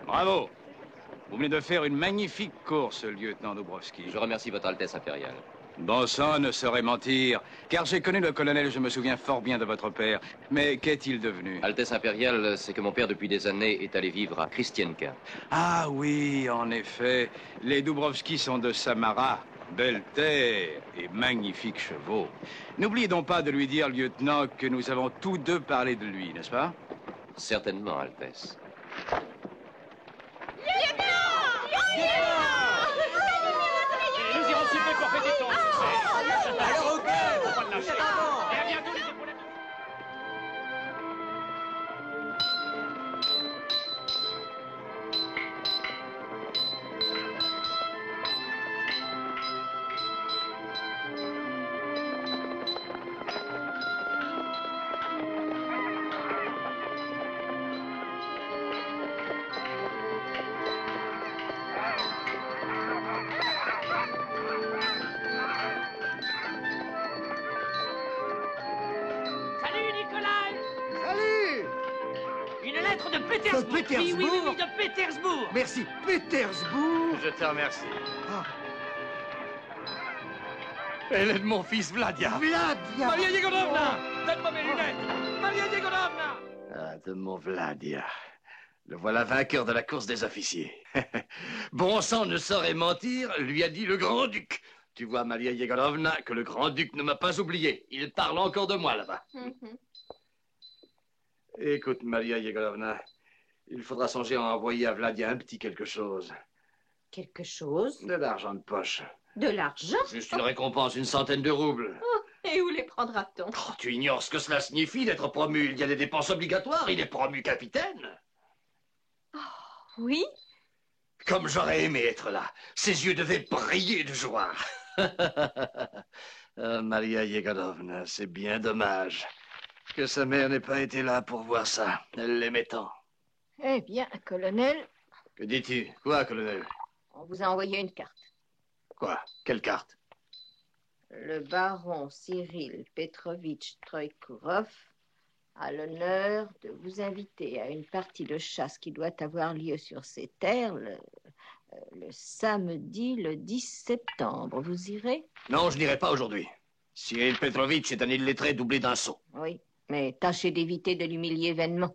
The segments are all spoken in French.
Bravo. Vous venez de faire une magnifique course, lieutenant Dubrovski. Je remercie votre Altesse impériale. Bon sang ne saurait mentir, car j'ai connu le colonel, je me souviens fort bien de votre père. Mais qu'est-il devenu? Altesse impériale, c'est que mon père, depuis des années, est allé vivre à Kristienka. Ah oui, en effet. Les Dubrovski sont de Samara. Belle terre et magnifiques chevaux. N'oubliez donc pas de lui dire, lieutenant, que nous avons tous deux parlé de lui, n'est-ce pas? Certainement, Altesse. Nous irons souper pour fêter ton succès. Alors ok, Faut pas le lâcher. Et à bientôt les épaulettes. De Pétersbourg. Pétersbourg. Oui, de Pétersbourg. Merci, Pétersbourg. Je te remercie. Ah. Elle est de mon fils Vladia. Vladia. Maria Yegorovna, donne-moi mes lunettes. Maria Yegorovna. Ah, de mon Vladia. Le voilà vainqueur de la course des officiers. Bon sang ne saurait mentir, lui a dit le grand-duc. Tu vois, Maria Yegorovna, que le grand-duc ne m'a pas oublié. Il parle encore de moi là-bas. Écoute, Maria Yegorovna, il faudra songer à envoyer à Vladia un petit quelque chose. Quelque chose? De l'argent de poche. De l'argent? Juste une récompense, une centaine de roubles. Oh, et où les prendra-t-on? Oh, tu ignores ce que cela signifie d'être promu. Il y a des dépenses obligatoires. Il est promu capitaine. Oh, oui? Comme j'aurais aimé être là. Ses yeux devaient briller de joie. Ah, Maria Yegorovna, c'est bien dommage que sa mère n'ait pas été là pour voir ça. Elle l'aimait tant. Eh bien, colonel, Que dis-tu? Quoi, colonel? on vous a envoyé une carte. Quoi? Quelle carte? Le baron Cyril Petrovitch Troïkourov a l'honneur de vous inviter à une partie de chasse qui doit avoir lieu sur ces terres le samedi, le 10 septembre. Vous irez? Non, je n'irai pas aujourd'hui. Cyril Petrovitch est un illettré doublé d'un sot. Oui, mais tâchez d'éviter de l'humilier vainement.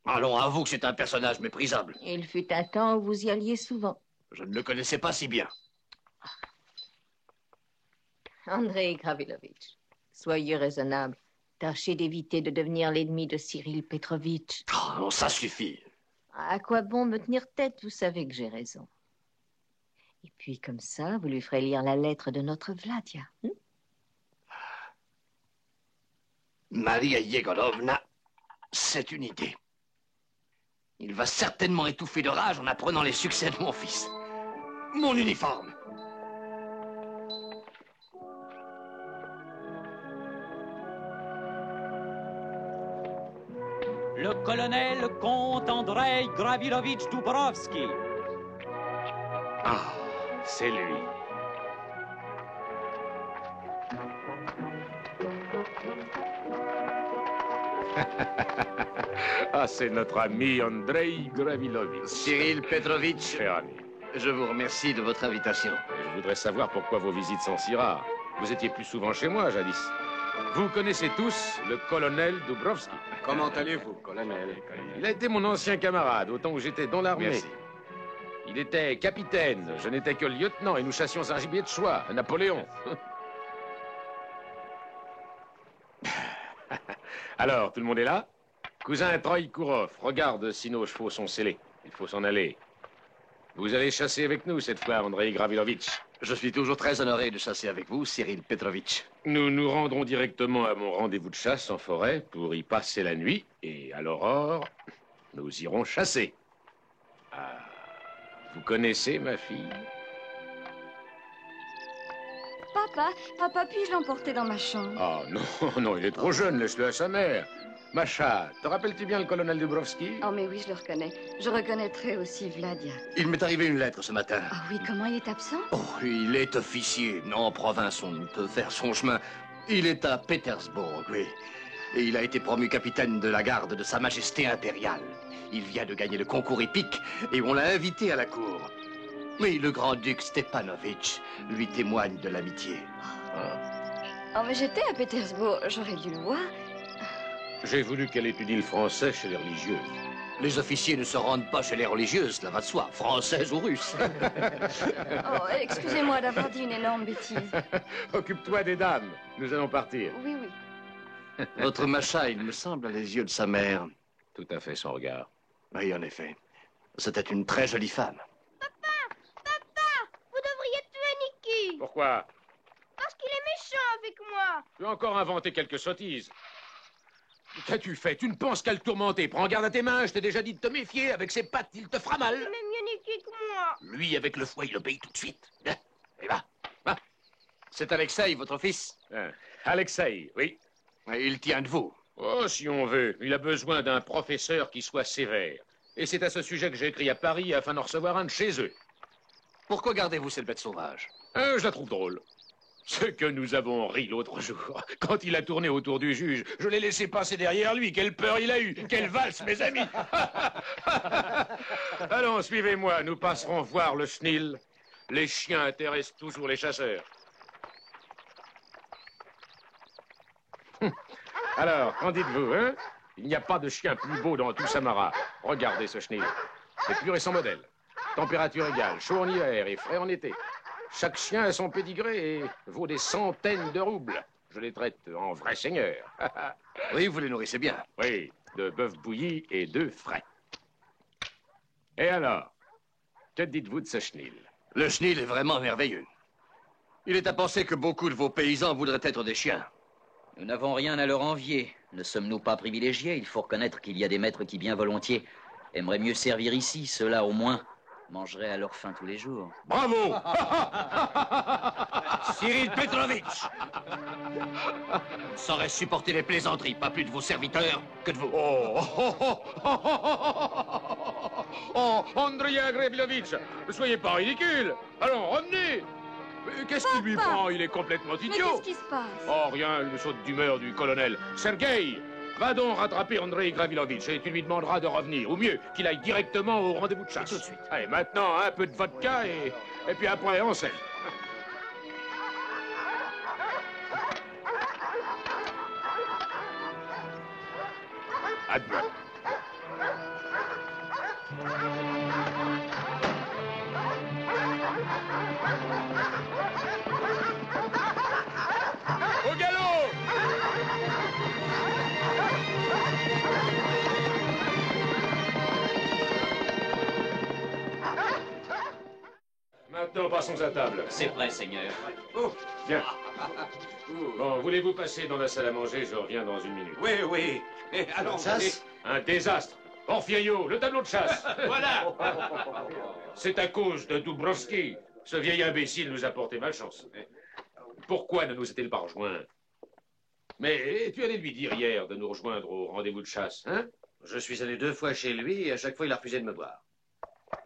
Allons, avoue que c'est un personnage méprisable. Il fut un temps où vous y alliez souvent. Je ne le connaissais pas si bien. Andrei Gravilovitch, soyez raisonnable. Tâchez d'éviter de devenir l'ennemi de Cyril Petrovitch. Oh, non, ça suffit. À quoi bon me tenir tête? Vous savez que j'ai raison. Et puis, comme ça, vous lui ferez lire la lettre de notre Vladia. Maria Yegorovna, c'est une idée. Il va certainement étouffer de rage en apprenant les succès de mon fils. Mon uniforme. Le colonel comte Andrei Gravilovitch Dubrovski. Ah, c'est lui. Ah, c'est notre ami Andrei Gravilovitch. Cyril Petrovitch, Cher ami, je vous remercie de votre invitation. je voudrais savoir pourquoi vos visites sont si rares. Vous étiez plus souvent chez moi, jadis. Vous connaissez tous le colonel Dubrovski. Comment allez-vous, colonel? Il a été mon ancien camarade, au temps où j'étais dans l'armée. Merci. Il était capitaine, je n'étais que lieutenant, et nous chassions un gibier de choix, un Napoléon. Alors, tout le monde est là? Cousin Troïkourov, regarde si nos chevaux sont scellés. Il faut s'en aller. Vous allez chasser avec nous cette fois, Andrei Gravilovitch. Je suis toujours très honoré de chasser avec vous, Cyril Petrovitch. Nous nous rendrons directement à mon rendez-vous de chasse en forêt pour y passer la nuit. Et à l'aurore, nous irons chasser. Ah, vous connaissez ma fille? Papa, puis-je l'emporter dans ma chambre? Ah non, non, il est trop jeune, laisse-le à sa mère. Macha, te rappelles-tu bien le colonel Dubrovski? Oh, mais oui, je le reconnais. Je reconnaîtrais aussi Vladia. Il m'est arrivé une lettre ce matin. Ah oui, comment il est absent? Oh, il est officier. En province, on peut faire son chemin. Il est à Pétersbourg, oui. Et il a été promu capitaine de la garde de Sa Majesté impériale. Il vient de gagner le concours épique et on l'a invité à la cour. Mais le grand-duc Stepanovitch lui témoigne de l'amitié. Oh, mais j'étais à Pétersbourg. J'aurais dû le voir. J'ai voulu qu'elle étudie le français chez les religieuses. Les officiers ne se rendent pas chez les religieuses, cela va de soi, françaises ou russes. Oh, excusez-moi d'avoir dit une énorme bêtise. Occupe-toi des dames, nous allons partir. Oui, oui. Votre Macha, il me semble, a les yeux de sa mère. Tout à fait son regard. Oui, en effet. C'était une très jolie femme. Vous devriez tuer Niki, Pourquoi? parce qu'il est méchant avec moi. Tu as encore inventé quelques sottises. Qu'as-tu fait? Tu ne penses qu'à le tourmenter. Prends garde à tes mains, je t'ai déjà dit de te méfier. Avec ses pattes, il te fera mal. Il aime mieux Niki que moi. Lui, avec le fouet, il obéit tout de suite. Et va. C'est Alexei, votre fils. Alexei, oui. Il tient de vous. Oh, si on veut. Il a besoin d'un professeur qui soit sévère. Et c'est à ce sujet que j'ai écrit à Paris afin d'en recevoir un de chez eux. Pourquoi gardez-vous cette bête sauvage? Je la trouve drôle. Ce que nous avons ri l'autre jour, quand il a tourné autour du juge, je l'ai laissé passer derrière lui. Quelle peur il a eu! Quelle valse, mes amis! Allons, suivez-moi, nous passerons voir le chenil. Les chiens intéressent toujours les chasseurs. Alors, qu'en dites-vous, hein? Il n'y a pas de chien plus beau dans tout Samara. Regardez ce chenil. C'est pur et sans modèle. Température égale, chaud en hiver et frais en été. Chaque chien a son pédigré et vaut des centaines de roubles. Je les traite en vrais seigneurs. Oui, vous les nourrissez bien. Oui, de bœuf bouilli et d'œufs frais. Et alors, que dites-vous de ce chenil? Le chenil est vraiment merveilleux. Il est à penser que beaucoup de vos paysans voudraient être des chiens. Nous n'avons rien à leur envier. Ne sommes-nous pas privilégiés? Il faut reconnaître qu'il y a des maîtres qui, bien volontiers, aimeraient mieux servir ici. Ceux-là, au moins, mangeraient à leur faim tous les jours. Bravo! Cyril Petrovitch! Saurait supporter les plaisanteries, pas plus de vos serviteurs que de vous. Oh, Andrei Gravilovitch, ne soyez pas ridicule. Allons, revenez. Qu'est-ce qui lui prend? Il est complètement Mais idiot. qu'est-ce qui se passe? Oh, rien, une saute d'humeur du colonel. Sergueï, va donc rattraper Andrei Gravilovitch et tu lui demanderas de revenir. Ou mieux, qu'il aille directement au rendez-vous de chasse. Tout de suite. Allez, maintenant, un peu de vodka et puis après, on sait. Admeut. Maintenant, passons à table. C'est prêt, Seigneur. Oh, bien. Bon, voulez-vous passer dans la salle à manger? Je reviens dans une minute. Oui, oui. Alors, Chasse? Un désastre. Porfirio, le tableau de chasse. voilà. C'est à cause de Dubrovski. Ce vieil imbécile nous a porté malchance. Pourquoi ne nous est-il pas rejoint? Mais tu allais lui dire hier de nous rejoindre au rendez-vous de chasse, hein? Je suis allé 2 fois chez lui et à chaque fois il a refusé de me voir.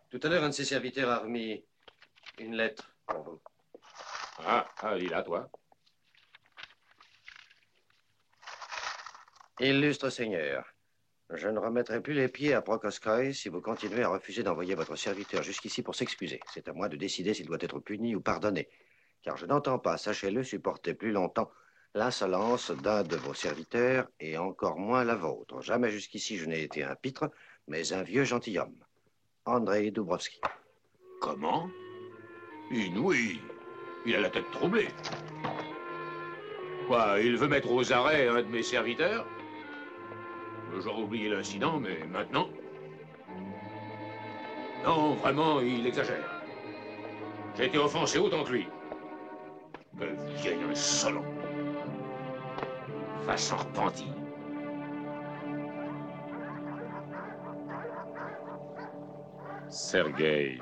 Tout à l'heure, un de ses serviteurs a remis une lettre pour vous. Ah, lis-la, toi. Illustre Seigneur, je ne remettrai plus les pieds à Prokoskoï si vous continuez à refuser d'envoyer votre serviteur jusqu'ici pour s'excuser. C'est à moi de décider s'il doit être puni ou pardonné. Car je n'entends pas, sachez-le, supporter plus longtemps l'insolence d'un de vos serviteurs et encore moins la vôtre. Jamais jusqu'ici je n'ai été un pitre, mais un vieux gentilhomme. Andrei Dubrovski. Comment? Inouï. Il a la tête troublée. Quoi, il veut mettre aux arrêts un de mes serviteurs? J'aurais oublié l'incident, mais maintenant... Non, vraiment, il exagère. J'ai été offensé autant que lui. Quel vieil insolent. Va s'en repentir. Sergueï,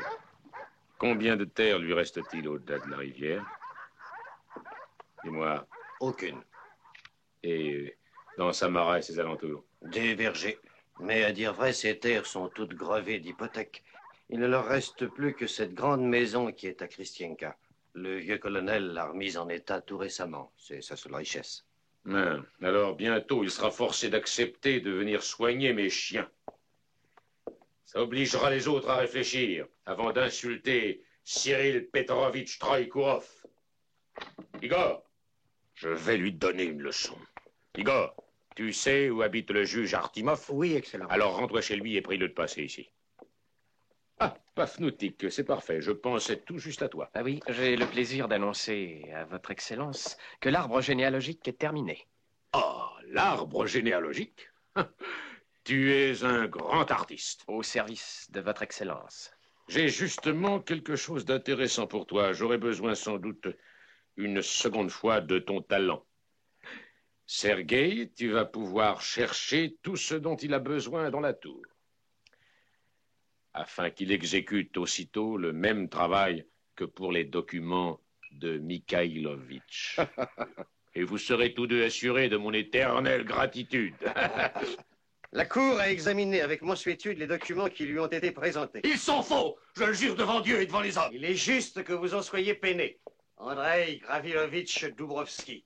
combien de terre lui reste-t-il au-delà de la rivière? Dis-moi. Aucune. Et dans Samara et ses alentours? Des vergers. Mais à dire vrai, ces terres sont toutes grevées d'hypothèques. Il ne leur reste plus que cette grande maison qui est à Christienka. Le vieux colonel l'a remise en état tout récemment. C'est sa seule richesse. Alors bientôt, il sera forcé d'accepter de venir soigner mes chiens. Ça obligera les autres à réfléchir avant d'insulter Cyril Petrovitch Troïkourov. Igor, je vais lui donner une leçon. Igor, tu sais où habite le juge Artimov? Oui, excellent. Alors rentre chez lui et prie-le de passer ici. Ah, Pafnoutik, c'est parfait. Je pensais tout juste à toi. Ah oui, j'ai le plaisir d'annoncer à votre Excellence que l'arbre généalogique est terminé. Oh, l'arbre généalogique? Tu es un grand artiste. Au service de votre Excellence. J'ai justement quelque chose d'intéressant pour toi. J'aurais besoin sans doute une seconde fois de ton talent. Sergueï, tu vas pouvoir chercher tout ce dont il a besoin dans la tour, afin qu'il exécute aussitôt le même travail que pour les documents de Mikhailovitch. Et vous serez tous deux assurés de mon éternelle gratitude. La Cour a examiné avec mansuétude les documents qui lui ont été présentés. Ils sont faux! Je le jure devant Dieu et devant les hommes. Il est juste que vous en soyez peiné, Andrei Gravilovitch Dubrovski.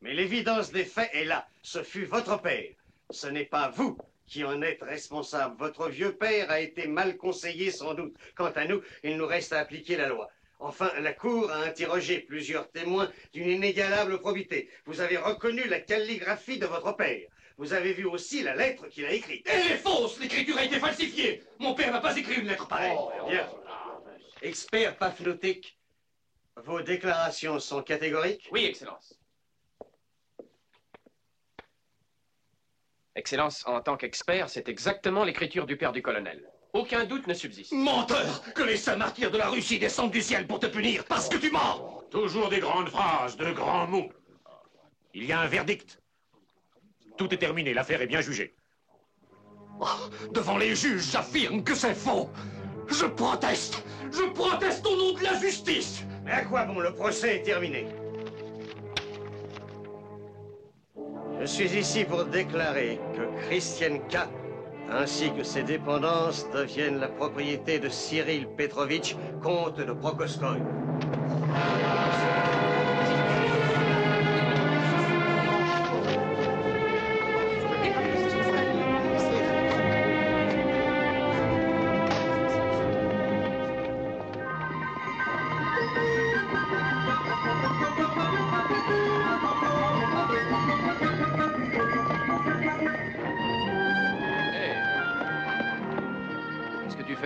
Mais l'évidence des faits est là. Ce fut votre père. Ce n'est pas vous qui en êtes responsable. Votre vieux père a été mal conseillé sans doute. Quant à nous, il nous reste à appliquer la loi. Enfin, la Cour a interrogé plusieurs témoins d'une inégalable probité. Vous avez reconnu la calligraphie de votre père. Vous avez vu aussi la lettre qu'il a écrite. Elle est fausse! L'écriture a été falsifiée! Mon père n'a pas écrit une lettre pareille! Bien. Expert Pafnoutik, vos déclarations sont catégoriques? Oui, Excellence. Excellence, en tant qu'expert, c'est exactement l'écriture du père du colonel. Aucun doute ne subsiste. Menteur! Que les saints martyrs de la Russie descendent du ciel pour te punir parce que tu mens! Toujours des grandes phrases, de grands mots. Il y a un verdict. Tout est terminé, l'affaire est bien jugée. Oh, devant les juges, j'affirme que c'est faux. Je proteste! Je proteste au nom de la justice! Mais à quoi bon, le procès est terminé. Je suis ici pour déclarer que Christienka ainsi que ses dépendances deviennent la propriété de Cyril Petrovitch, comte de Prokoskoï.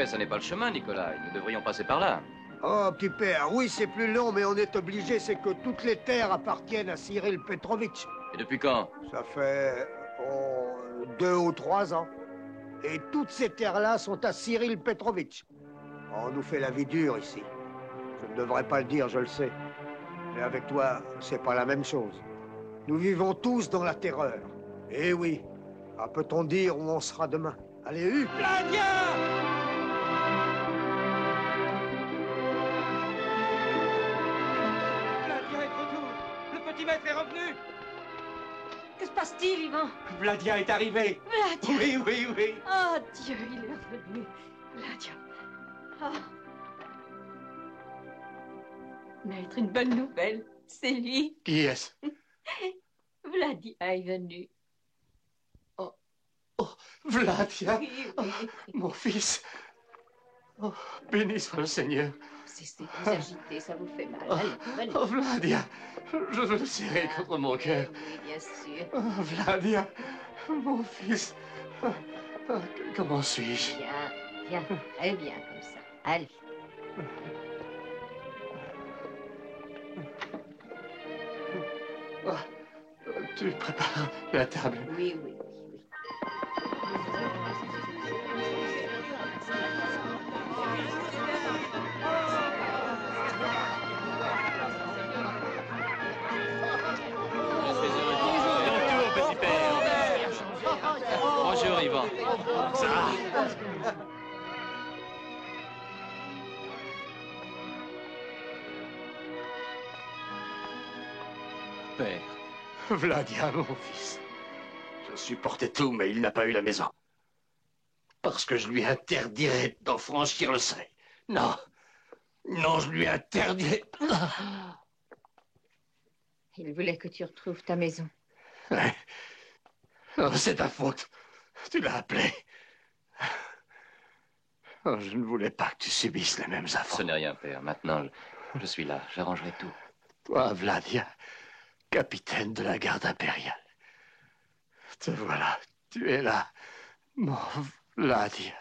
Ça n'est pas le chemin, Nicolas. Nous devrions passer par là. Oh, petit père, oui, c'est plus long, mais on est obligé. C'est que toutes les terres appartiennent à Cyril Petrovitch. Et depuis quand? Ça fait 2 ou 3 ans. Et toutes ces terres-là sont à Cyril Petrovitch. On nous fait la vie dure ici. Je ne devrais pas le dire, je le sais. Mais avec toi, c'est pas la même chose. Nous vivons tous dans la terreur. Eh oui. Ah, peut-on dire où on sera demain? Allez, Hugues! Bladia! Bladia est de retour. Le petit maître est revenu. Que se passe-t-il, Ivan? Bladia est arrivé. Bladia! Oui, oui, oui. Oh, Dieu, il est revenu. Bladia. Oh. Maître, une bonne nouvelle. C'est lui. Qui est-ce? Vladia est venu. Oh, Vladia! Oui, Oh, oui. mon fils! Oh, béni soit le Seigneur! Cessez de vous agiter, ça vous fait mal. Oh, Allez, venez. oh, Vladia! Je veux le serrer contre mon cœur. Oui, bien sûr. Oh, Vladia! Mon fils! Comment suis-je? Bien, bien, très bien comme ça. Allez. Oh, tu prépares la table. Oui, oui, oui, oui. Bonjour, petit père. Bonjour, Ivan. Ça! Père. Vladia, mon fils. Je supportais tout, mais il n'a pas eu la maison. Parce que je lui interdirais d'en franchir le seuil. Non. Non, je lui interdirais. Il voulait que tu retrouves ta maison. Ouais. Oh, c'est ta faute. Tu l'as appelé. Oh, je ne voulais pas que tu subisses les mêmes affronts. Ce n'est rien, père. Maintenant, je suis là. J'arrangerai tout. Toi, Vladia, capitaine de la garde impériale. Te voilà. Tu es là, mon Vladia.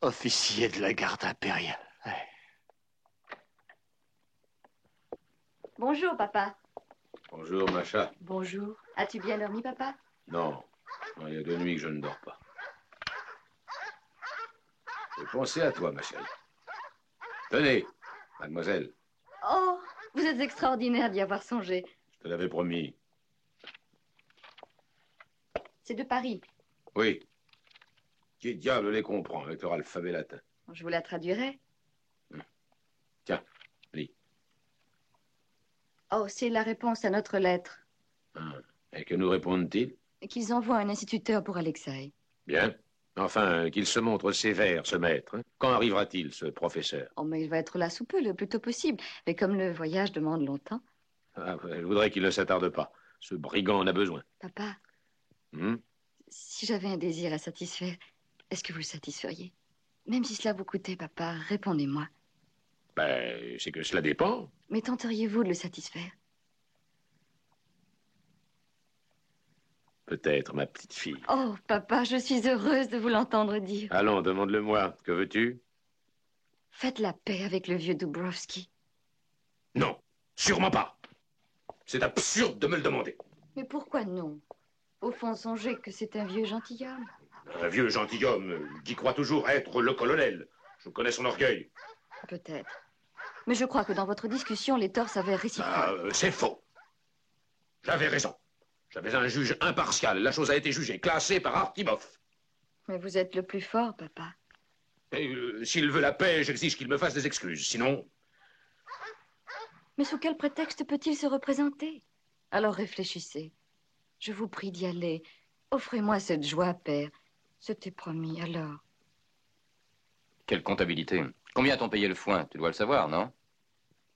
Officier de la garde impériale. Ouais. Bonjour, papa. Bonjour, Macha. Bonjour. As-tu bien dormi, papa? Non. Non, il y a 2 nuits que je ne dors pas. J'ai pensé à toi, ma chérie. Tenez, mademoiselle, Oh, vous êtes extraordinaire d'y avoir songé. je te l'avais promis. C'est de Paris. Oui. Qui diable les comprend avec leur alphabet latin? Je vous la traduirai. Tiens, lis. Oh, c'est la réponse à notre lettre. Et que nous répondent-ils? Qu'ils envoient un instituteur pour Alexei. Bien. Enfin, qu'il se montre sévère, ce maître. Hein. Quand arrivera-t-il, ce professeur? Oh, mais il va être là sous peu, le plus tôt possible. Mais comme le voyage demande longtemps. Ah, je voudrais qu'il ne s'attarde pas. Ce brigand en a besoin. Papa, Hum? si j'avais un désir à satisfaire, est-ce que vous le satisferiez? Même si cela vous coûtait, papa, répondez-moi. Ben, c'est que cela dépend. Mais tenteriez-vous de le satisfaire? Peut-être, ma petite fille. Oh, papa, je suis heureuse de vous l'entendre dire. Allons, demande-le-moi. Que veux-tu? Faites la paix avec le vieux Dubrovski. Non, sûrement pas. C'est absurde de me le demander. Mais pourquoi non? Au fond, songez que c'est un vieux gentilhomme. Un vieux gentilhomme qui croit toujours être le colonel. Je connais son orgueil. Peut-être. Mais je crois que dans votre discussion, les torts s'avèrent réciproques. Ah, c'est faux. J'avais raison. J'avais un juge impartial. La chose a été jugée, classée par Artimov. Mais vous êtes le plus fort, papa. Et s'il veut la paix, j'exige qu'il me fasse des excuses. Sinon, Mais sous quel prétexte peut-il se représenter? Alors réfléchissez. Je vous prie d'y aller. Offrez-moi cette joie, père. C'était promis, alors. Quelle comptabilité. Combien t'ont payé le foin? Tu dois le savoir, non?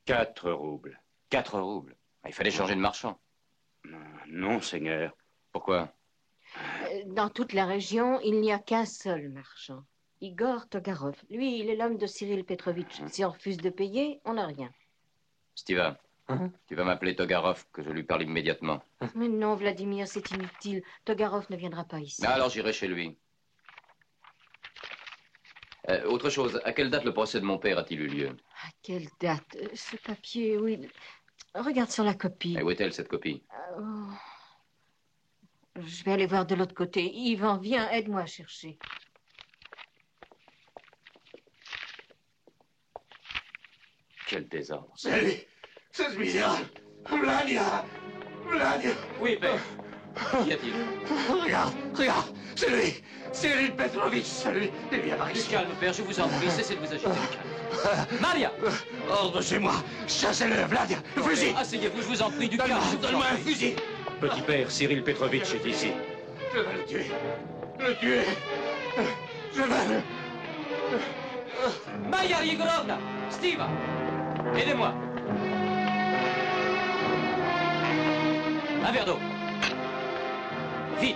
4 roubles. 4 roubles. Il fallait changer de marchand. Non, seigneur. Pourquoi? Dans toute la région, il n'y a qu'un seul marchand. Igor Togarov. Lui, il est l'homme de Cyril Petrovitch. Si on refuse de payer, on n'a rien. Stiva, tu vas m'appeler Togarov, que je lui parle immédiatement. Mais non, Vladimir, c'est inutile. Togarov ne viendra pas ici. Alors j'irai chez lui. Autre chose, à quelle date le procès de mon père a-t-il eu lieu? À quelle date? Ce papier, oui. Regarde sur la copie. Et où est-elle, cette copie? Oh. Je vais aller voir de l'autre côté. Yvan, viens, aide-moi à chercher. Quel désordre. C'est lui. C'est ce misérable. Vladia. Vladia. Oui, père. Qu'y a-t-il? Regarde, regarde. C'est lui. Cyril Petrovitch, c'est lui. Il vient par ici. Calme, père, je vous en prie. Cessez de vous agiter. Calme. Maria. Hors de chez moi. Chassez-le, Vladia. Le fusil. Asseyez-vous, je vous en prie, du calme. Donne-moi un fusil. Petit père, Cyril Petrovitch est ici. Je vais le tuer. Le tuer. Je vais le... Maya Yegorovna, Stiva, aidez-moi. Un verre d'eau. Vite.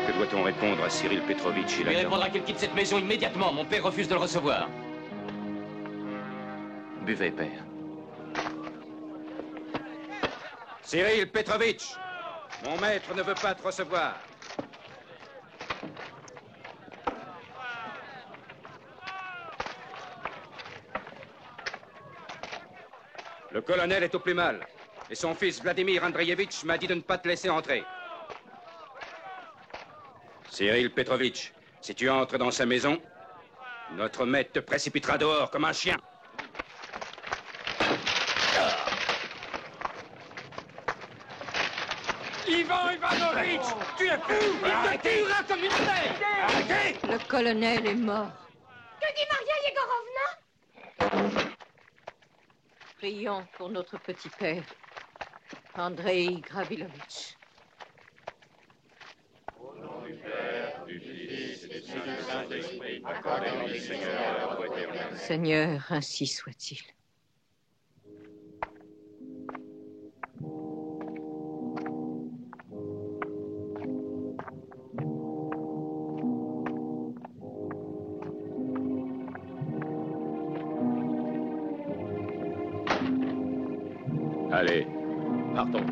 Que doit-on répondre à Cyril Petrovitch? Je lui répondra qu'il quitte cette maison immédiatement. Mon père refuse de le recevoir. Buvez, père. Cyril Petrovitch, mon maître ne veut pas te recevoir. Le colonel est au plus mal. Et son fils Vladimir Andreevitch m'a dit de ne pas te laisser entrer. Cyril Petrovitch, si tu entres dans sa maison, notre maître te précipitera dehors comme un chien. Ivan Ivanovitch, tu es fou! Il te tuera comme une bête! Arrêtez! Le colonel est mort. Que dit Maria Yegorovna? Prions pour notre petit père, Andrei Gravilovitch. Au nom du Père, du Fils et du Saint-Esprit, accordez-lui, Seigneur, votre éternel. Seigneur, ainsi soit-il. Allez, partons.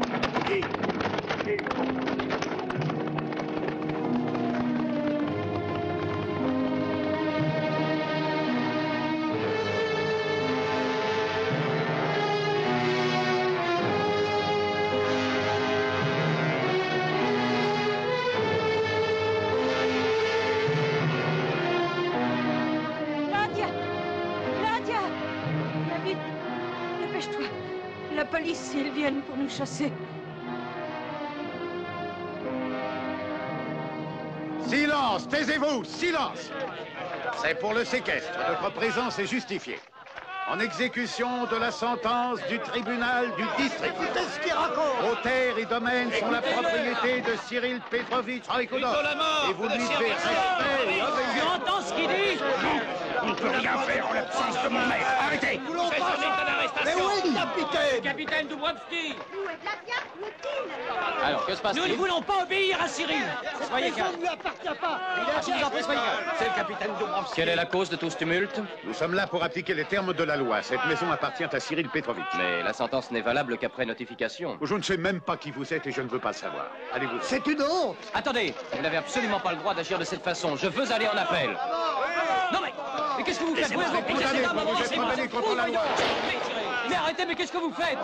Nadia! Nadia! Viens vite! Dépêche-toi! La police, ils viennent pour nous chasser. Silence, taisez-vous, silence. C'est pour le séquestre. Votre présence est justifiée. En exécution de la sentence du tribunal du district. Qu'est-ce qu'il raconte? Vos terres et domaines sont la propriété de Cyril Petrovitch Raikodov. Et vous lui devez respect et Tu obéissance. entends ce qu'il dit? On ne peut rien faire en l'absence de mon maître. Arrêtez! C'est son état d'arrestation! Mais oui, capitaine! Capitaine Dubrovski! Où est Vladia? Où est-il? Alors, que se Nous passe-t-il? ne voulons pas obéir à Cyril! Soyez Ça calme! ne lui appartient pas! Je vous en prie, soyez calme. C'est le capitaine Dubrovski. Quelle est la cause de tout ce tumulte? Nous sommes là pour appliquer les termes de la loi. Cette maison appartient à Cyril Petrovitch. Mais la sentence n'est valable qu'après notification. Je ne sais même pas qui vous êtes et je ne veux pas le savoir. Allez-vous. C'est une honte! Attendez, vous n'avez absolument pas le droit d'agir de cette façon. Je veux aller en appel. Non mais qu'est-ce que vous faites? Laissez-moi Vous condamner, êtes vous êtes condamné contre la loi. Mais arrêtez, mais qu'est-ce que vous faites?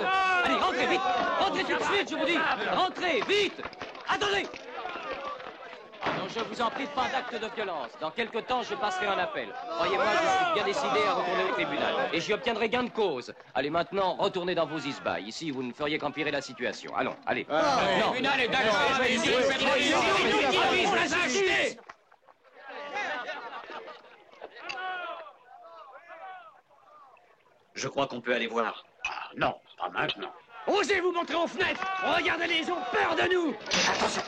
Allez, rentrez vite! Rentrez tout de suite, je vous dis! Rentrez, vite! Attendez! Non, je vous en prie, pas d'acte de violence. Dans quelque temps, je passerai un appel. Croyez-moi, je suis bien décidé à retourner au tribunal. Et j'y obtiendrai gain de cause. Allez, maintenant, retournez dans vos isbailles. Ici, vous ne feriez qu'empirer la situation. Allons, allez. Le tribunal est d'accord avec Cyril Petrovitch! Pour la justice! Je crois qu'on peut aller voir. Ah, non, pas maintenant. Osez vous montrer aux fenêtres! Regardez-les, ils ont peur de nous! Attention!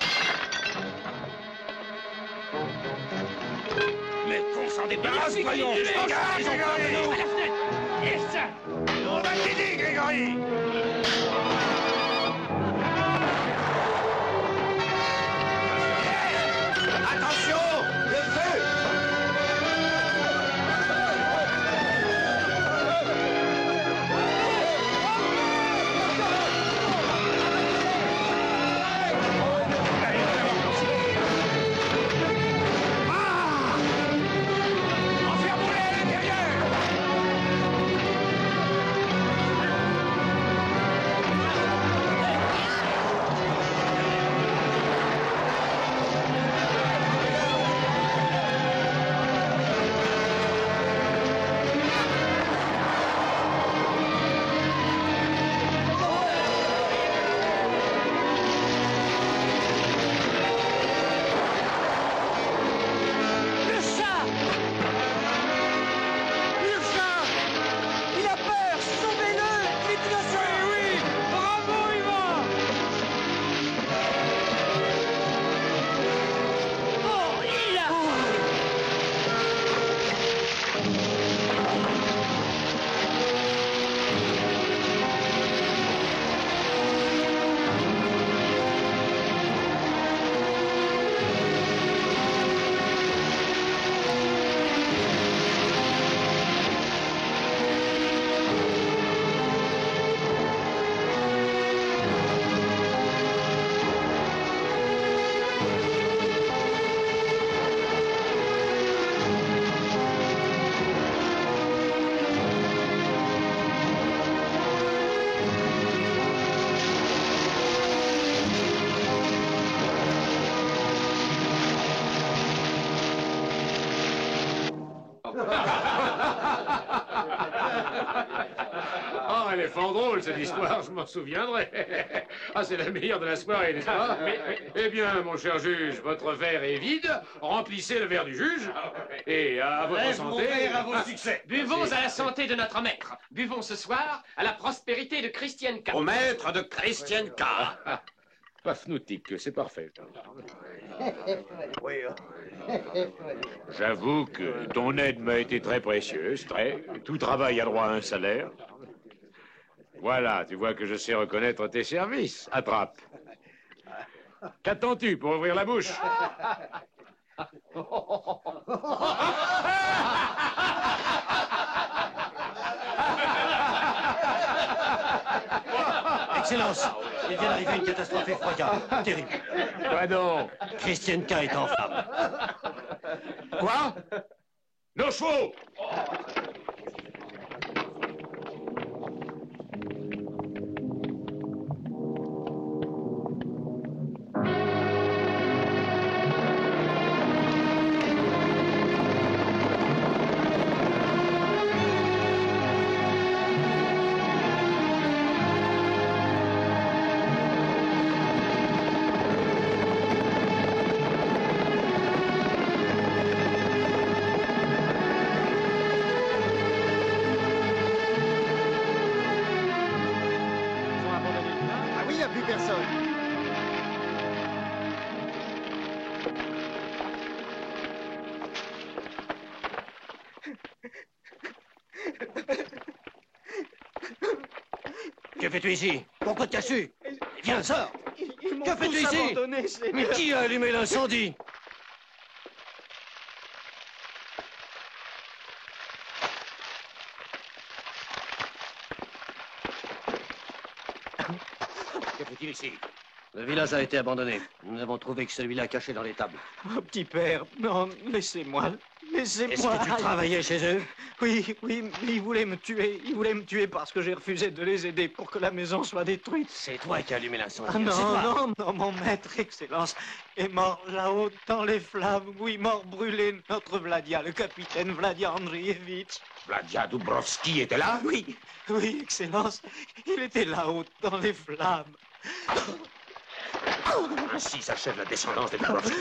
Mais qu'on s'en débarrasse, voyons! Ils ont peur de nous! À la fenêtre! Et ça! On a fini, Grégory! Attention! Le feu! Enfermons-les à l'intérieur! Oh, elle est fort drôle, cette histoire, je m'en souviendrai. Ah, c'est la meilleure de la soirée, n'est-ce pas? Eh bien, mon cher juge, votre verre est vide. Remplissez le verre du juge. Et à votre santé. À vos succès. Buvons à la santé de notre maître. Buvons ce soir à la prospérité de Christiane K. Au maître de Christiane K. Pafnoutique, c'est parfait. Oui. J'avoue que ton aide m'a été très précieuse, très. Tout travail a droit à un salaire. Voilà, tu vois que je sais reconnaître tes services. Attrape. Qu'attends-tu pour ouvrir la bouche? Excellence, il vient d'arriver une catastrophe effroyable, terrible. Quoi donc? Christiane K est en flamme. Quoi? Nos chevaux! Ah oui, il n'y a plus personne. Que fais-tu ici? Pourquoi te caches-tu? Viens, sors. Que fais-tu ici? Mais qui a allumé l'incendie? Que fait-il ici? Le village a été abandonné. Nous n'avons trouvé que celui-là caché dans les tables. Oh, petit père, non, laissez-moi. Laissez-moi. Est-ce que tu travaillais chez eux? Oui, mais ils voulaient me tuer. Ils voulaient me tuer parce que j'ai refusé de les aider pour que la maison soit détruite. C'est toi qui as allumé l'incendie. Ah, C'est toi. non, mon maître, Excellence, est mort là-haut dans les flammes. Oui, mort brûlé, notre Vladia, le capitaine Vladia Andrievitch. Vladia Dubrovski était là? Oui, Excellence, il était là-haut dans les flammes. Ainsi s'achève la descendance des Dubrovski.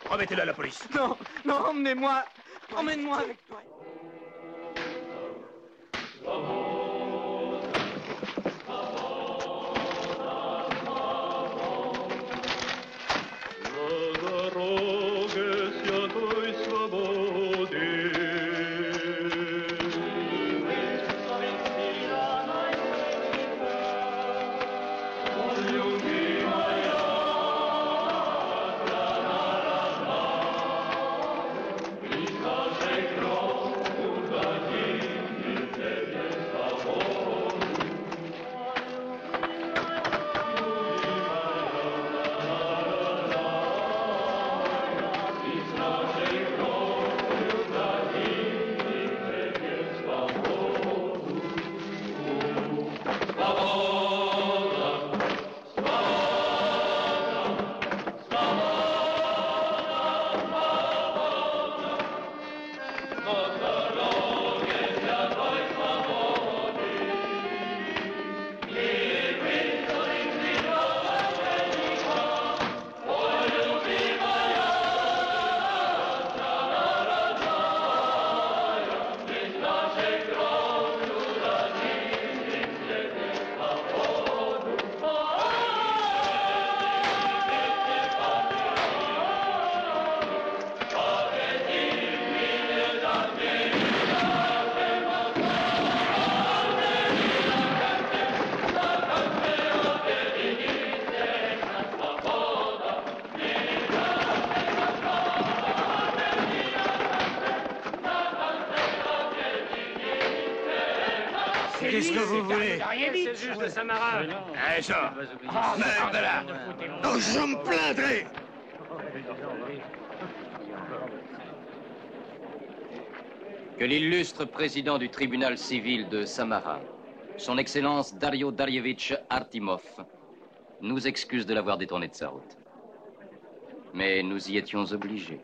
Remettez-le à la police. Non, emmenez-moi. Emmène-moi avec toi. Qu'est-ce que vous voulez? C'est le juge de Samara. Allez, sors. Merde là. Oh, je me plaindrai. Que l'illustre président du tribunal civil de Samara, son Excellence Dario Darievitch Artimov, nous excuse de l'avoir détourné de sa route. Mais nous y étions obligés.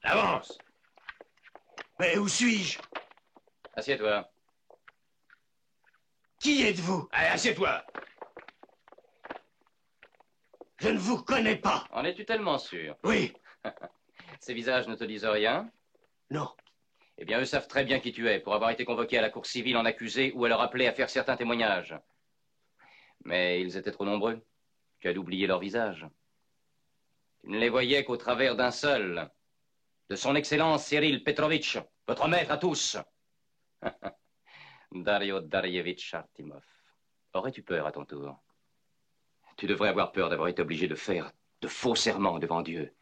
Avance. Mais où suis-je? Assieds-toi. Qui êtes-vous? Allez, assieds-toi. Je ne vous connais pas. En es-tu tellement sûr? Oui. Ces visages ne te disent rien? Non. Eh bien, eux savent très bien qui tu es, pour avoir été convoqué à la cour civile en accusé ou à leur appeler à faire certains témoignages. Mais ils étaient trop nombreux. Tu as oublié leur visage. Tu ne les voyais qu'au travers d'un seul. De son Excellence Cyril Petrovitch, votre maître à tous. Dario Darievitch Artimov. Aurais-tu peur à ton tour? Tu devrais avoir peur d'avoir été obligé de faire de faux serments devant Dieu.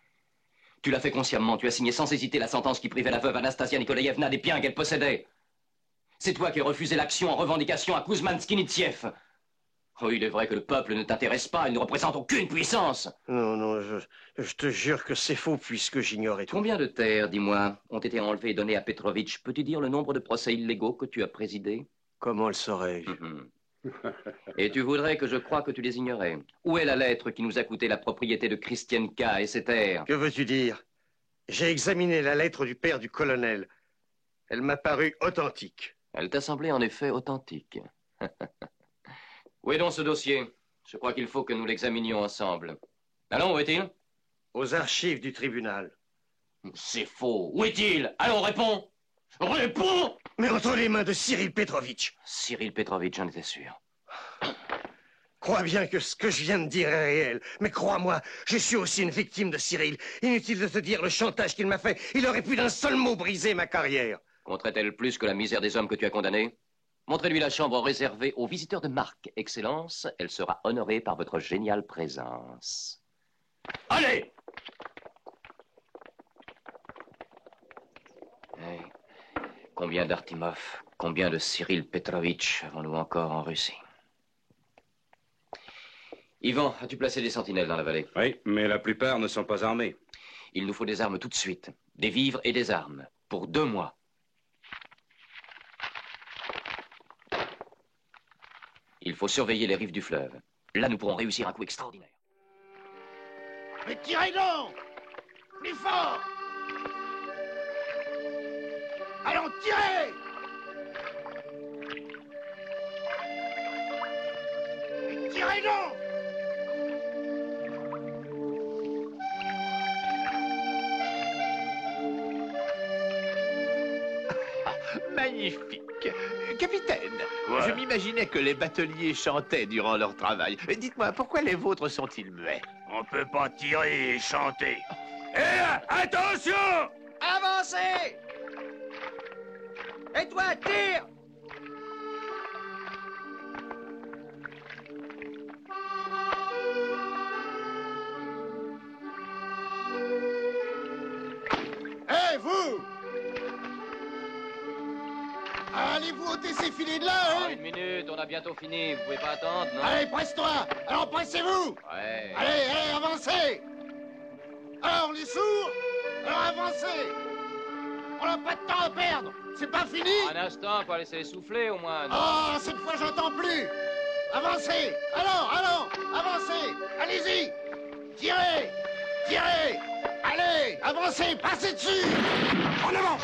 Tu l'as fait consciemment, tu as signé sans hésiter la sentence qui privait la veuve Anastasia Nikolaïevna des biens qu'elle possédait. C'est toi qui as refusé l'action en revendication à Kouzman-Skinitiev. Oh, il est vrai que le peuple ne t'intéresse pas, il ne représente aucune puissance. Non, non, je te jure que c'est faux puisque j'ignorais tout. Combien de terres, dis-moi, ont été enlevées et données à Petrovitch? Peux-tu dire le nombre de procès illégaux que tu as présidés? Comment le saurais-je? Et tu voudrais que je croie que tu les ignorais. Où est la lettre qui nous a coûté la propriété de Christienka et ses terres? Que veux-tu dire? J'ai examiné la lettre du père du colonel. Elle m'a paru authentique. Elle t'a semblé en effet authentique. Où est donc ce dossier? Je crois qu'il faut que nous l'examinions ensemble. Allons, où est-il? Aux archives du tribunal. C'est faux. Où est-il? Allons, réponds! Réponds! Mais entre les mains de Cyril Petrovitch. Cyril Petrovitch, j'en étais sûr. Crois bien que ce que je viens de dire est réel. Mais crois-moi, je suis aussi une victime de Cyril. Inutile de te dire le chantage qu'il m'a fait. Il aurait pu d'un seul mot briser ma carrière. Compterait-elle plus que la misère des hommes que tu as condamnés? Montrez-lui la chambre réservée aux visiteurs de marque. Excellence, elle sera honorée par votre géniale présence. Allez! Hey. Combien d'Artimov, combien de Cyril Petrovitch avons-nous encore en Russie? Ivan, as-tu placé des sentinelles dans la vallée? Oui, mais la plupart ne sont pas armés. Il nous faut des armes tout de suite. Des vivres et des armes. Pour 2 mois. Il faut surveiller les rives du fleuve. Là, nous pourrons réussir un coup extraordinaire. Mais tirez donc! Plus fort! Allons, tirez! Mais tirez donc! Magnifique. Capitaine, Quoi? je m'imaginais que les bateliers chantaient durant leur travail. Dites-moi, pourquoi les vôtres sont-ils muets? On peut pas tirer et chanter. Attention! Avancez! Et toi, tire! Hé, vous! Allez-vous ôter ces filets de là, hein? Une minute, on a bientôt fini. Vous pouvez pas attendre, non? Allez, presse-toi! Alors pressez-vous! Ouais. Allez, avancez! Alors, les sourds! Alors avancez! On n'a pas de temps à perdre! C'est pas fini! Un instant, faut laisser souffler au moins. Non? Ah, cette fois, j'entends plus! Avancez! Allons! Avancez! Allez-y! Tirez! Tirez! Allez! Avancez! Passez dessus! En avant!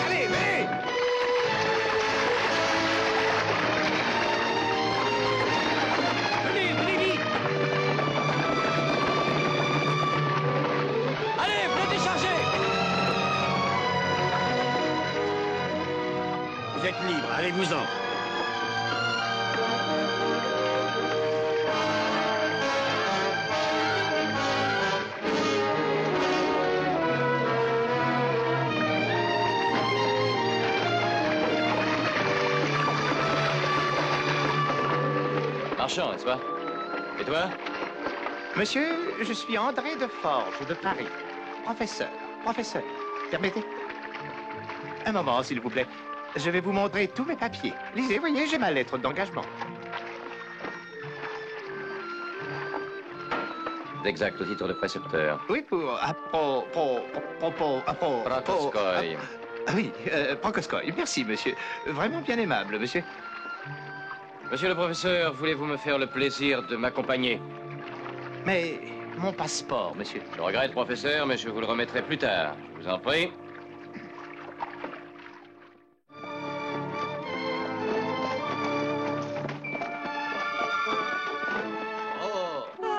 Allez, allez! Venez vite! Allez, venez décharger! Vous êtes libre, allez-vous-en. Marchand, n'est-ce pas? Et toi? Monsieur, je suis André de Forge, de Paris. Professeur. Permettez? Un moment, s'il vous plaît. Je vais vous montrer tous mes papiers. Lisez, voyez, j'ai ma lettre d'engagement. D'exact titre de précepteur. Oui, pour... Prokoskoï. Oui, Prokoskoï. Merci, monsieur. Vraiment bien aimable, monsieur. Monsieur le professeur, voulez-vous me faire le plaisir de m'accompagner? Mais mon passeport, monsieur. Je regrette, professeur, mais je vous le remettrai plus tard. Je vous en prie.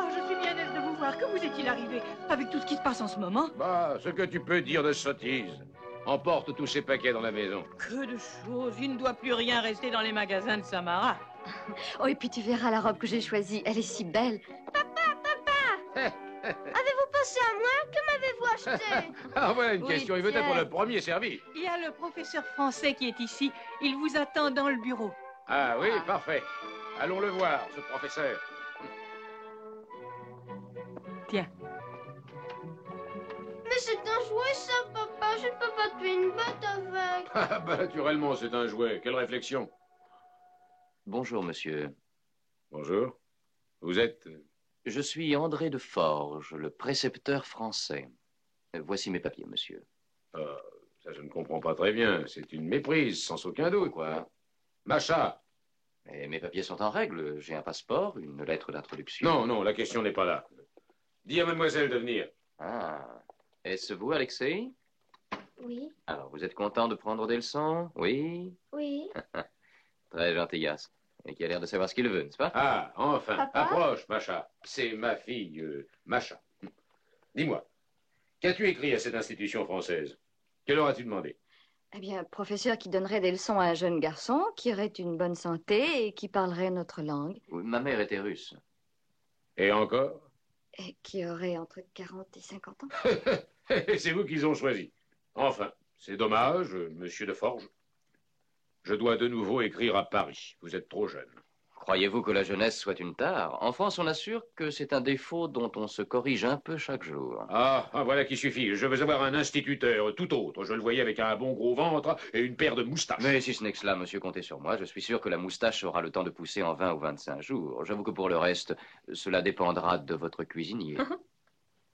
Je suis bien aise de vous voir. Que vous est-il arrivé avec tout ce qui se passe en ce moment? Bah, ce que tu peux dire de sottise. Emporte tous ces paquets dans la maison. Que de choses. Il ne doit plus rien rester dans les magasins de Samara. Oh, et puis tu verras la robe que j'ai choisie. Elle est si belle. Avez-vous pensé à moi? Que m'avez-vous acheté? Ah, voilà une Oui, question. Il veut tiens. être le premier servi. Il y a le professeur français qui est ici. Il vous attend dans le bureau. Ah oui, parfait. Allons le voir, ce professeur. Tiens. Mais c'est un jouet, ça, papa. Je ne peux pas tuer une bête avec. Ah, bah, naturellement, c'est un jouet. Quelle réflexion. Bonjour, monsieur. Bonjour. Vous êtes... Je suis André de Forges, le précepteur français. Voici mes papiers, monsieur. Ça, je ne comprends pas très bien. C'est une méprise, sans aucun doute. Quoi? Macha. Mais mes papiers sont en règle. J'ai un passeport, une lettre d'introduction. Non, non, la question n'est pas là. Dis à mademoiselle de venir. Ah. Est-ce vous, Alexei? Oui. Alors, vous êtes content de prendre des leçons? Oui? Oui. Très gentillesse. Et qui a l'air de savoir ce qu'il veut, n'est-ce pas? Ah, enfin. Papa? Approche, Macha. C'est ma fille, Macha. Dis-moi, qu'as-tu écrit à cette institution française? Que leur as-tu demandé? Eh bien, professeur qui donnerait des leçons à un jeune garçon, qui aurait une bonne santé et qui parlerait notre langue. Oui, ma mère était russe. Et encore? Et qui aurait entre 40 et 50 ans. C'est vous qu'ils ont choisi. Enfin, c'est dommage, monsieur de Forges. Je dois de nouveau écrire à Paris. Vous êtes trop jeune. Croyez-vous que la jeunesse soit une tare? En France, on assure que c'est un défaut dont on se corrige un peu chaque jour. Ah, voilà qui suffit. Je veux avoir un instituteur, tout autre. Je le voyais avec un bon gros ventre et une paire de moustaches. Mais si ce n'est que cela, monsieur, comptez sur moi. Je suis sûr que la moustache aura le temps de pousser en 20 ou 25 jours. J'avoue que pour le reste, cela dépendra de votre cuisinier.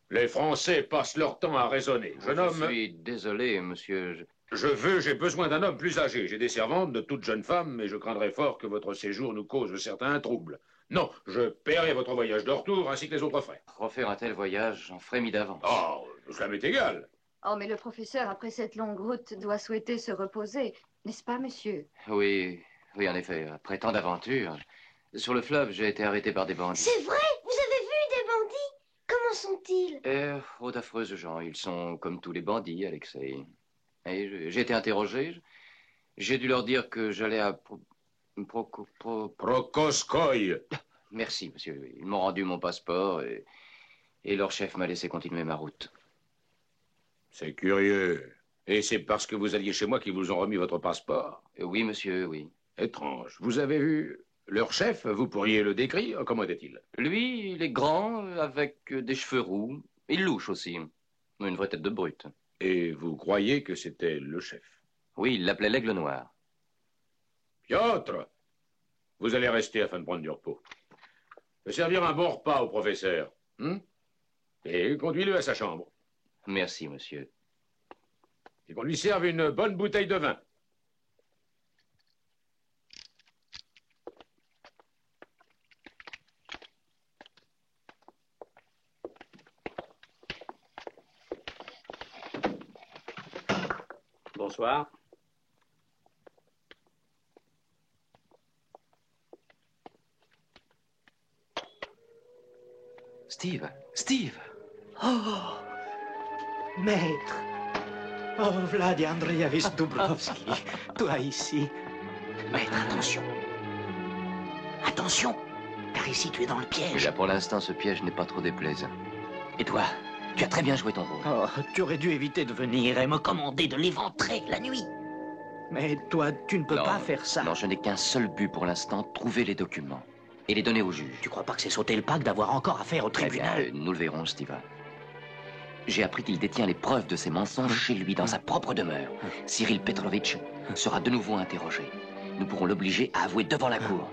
Les Français passent leur temps à raisonner. Je suis désolé, monsieur. J'ai besoin d'un homme plus âgé. J'ai des servantes, de toutes jeunes femmes, mais je craindrais fort que votre séjour nous cause certains troubles. Non, je paierai votre voyage de retour ainsi que les autres frais. Refaire un tel voyage, j'en ferai mis d'avance. Oh, cela m'est égal. Oh, mais le professeur, après cette longue route, doit souhaiter se reposer. N'est-ce pas, monsieur? Oui, en effet. Après tant d'aventures. Sur le fleuve, j'ai été arrêté par des bandits. C'est vrai? Vous avez vu des bandits? Comment sont-ils? Oh, d'affreuses gens. Ils sont comme tous les bandits, Alexei. Et j'ai été interrogé. J'ai dû leur dire que j'allais à Prokoskoï. Merci, monsieur. Ils m'ont rendu mon passeport et leur chef m'a laissé continuer ma route. C'est curieux. Et c'est parce que vous alliez chez moi qu'ils vous ont remis votre passeport? Oui, monsieur, oui. Étrange. Vous avez vu leur chef? Vous pourriez le décrire? Comment était-il? Lui, il est grand, avec des cheveux roux. Il louche aussi. Une vraie tête de brute. Et vous croyez que c'était le chef? Oui, il l'appelait l'aigle noir. Piotr, vous allez rester afin de prendre du repos. Je vais servir un bon repas au professeur. Et conduis-le à sa chambre. Merci, monsieur. Et qu'on lui serve une bonne bouteille de vin. Bonsoir. Steve. Oh, maître. Oh, Vladi Andreevich Dubrovski, toi ici. Maître, attention. Attention, car ici tu es dans le piège. Là, pour l'instant, ce piège n'est pas trop déplaisant. Et toi, tu as très bien joué ton rôle. Oh, tu aurais dû éviter de venir et me commander de l'éventrer la nuit. Mais toi, tu ne peux pas faire ça. Non, je n'ai qu'un seul but pour l'instant, trouver les documents et les donner au juge. Tu crois pas que c'est sauter le pas que d'avoir encore affaire au tribunal? Bien, nous le verrons, Steve. J'ai appris qu'il détient les preuves de ses mensonges chez lui, dans sa propre demeure. Cyril Petrovitch sera de nouveau interrogé. Nous pourrons l'obliger à avouer devant la cour.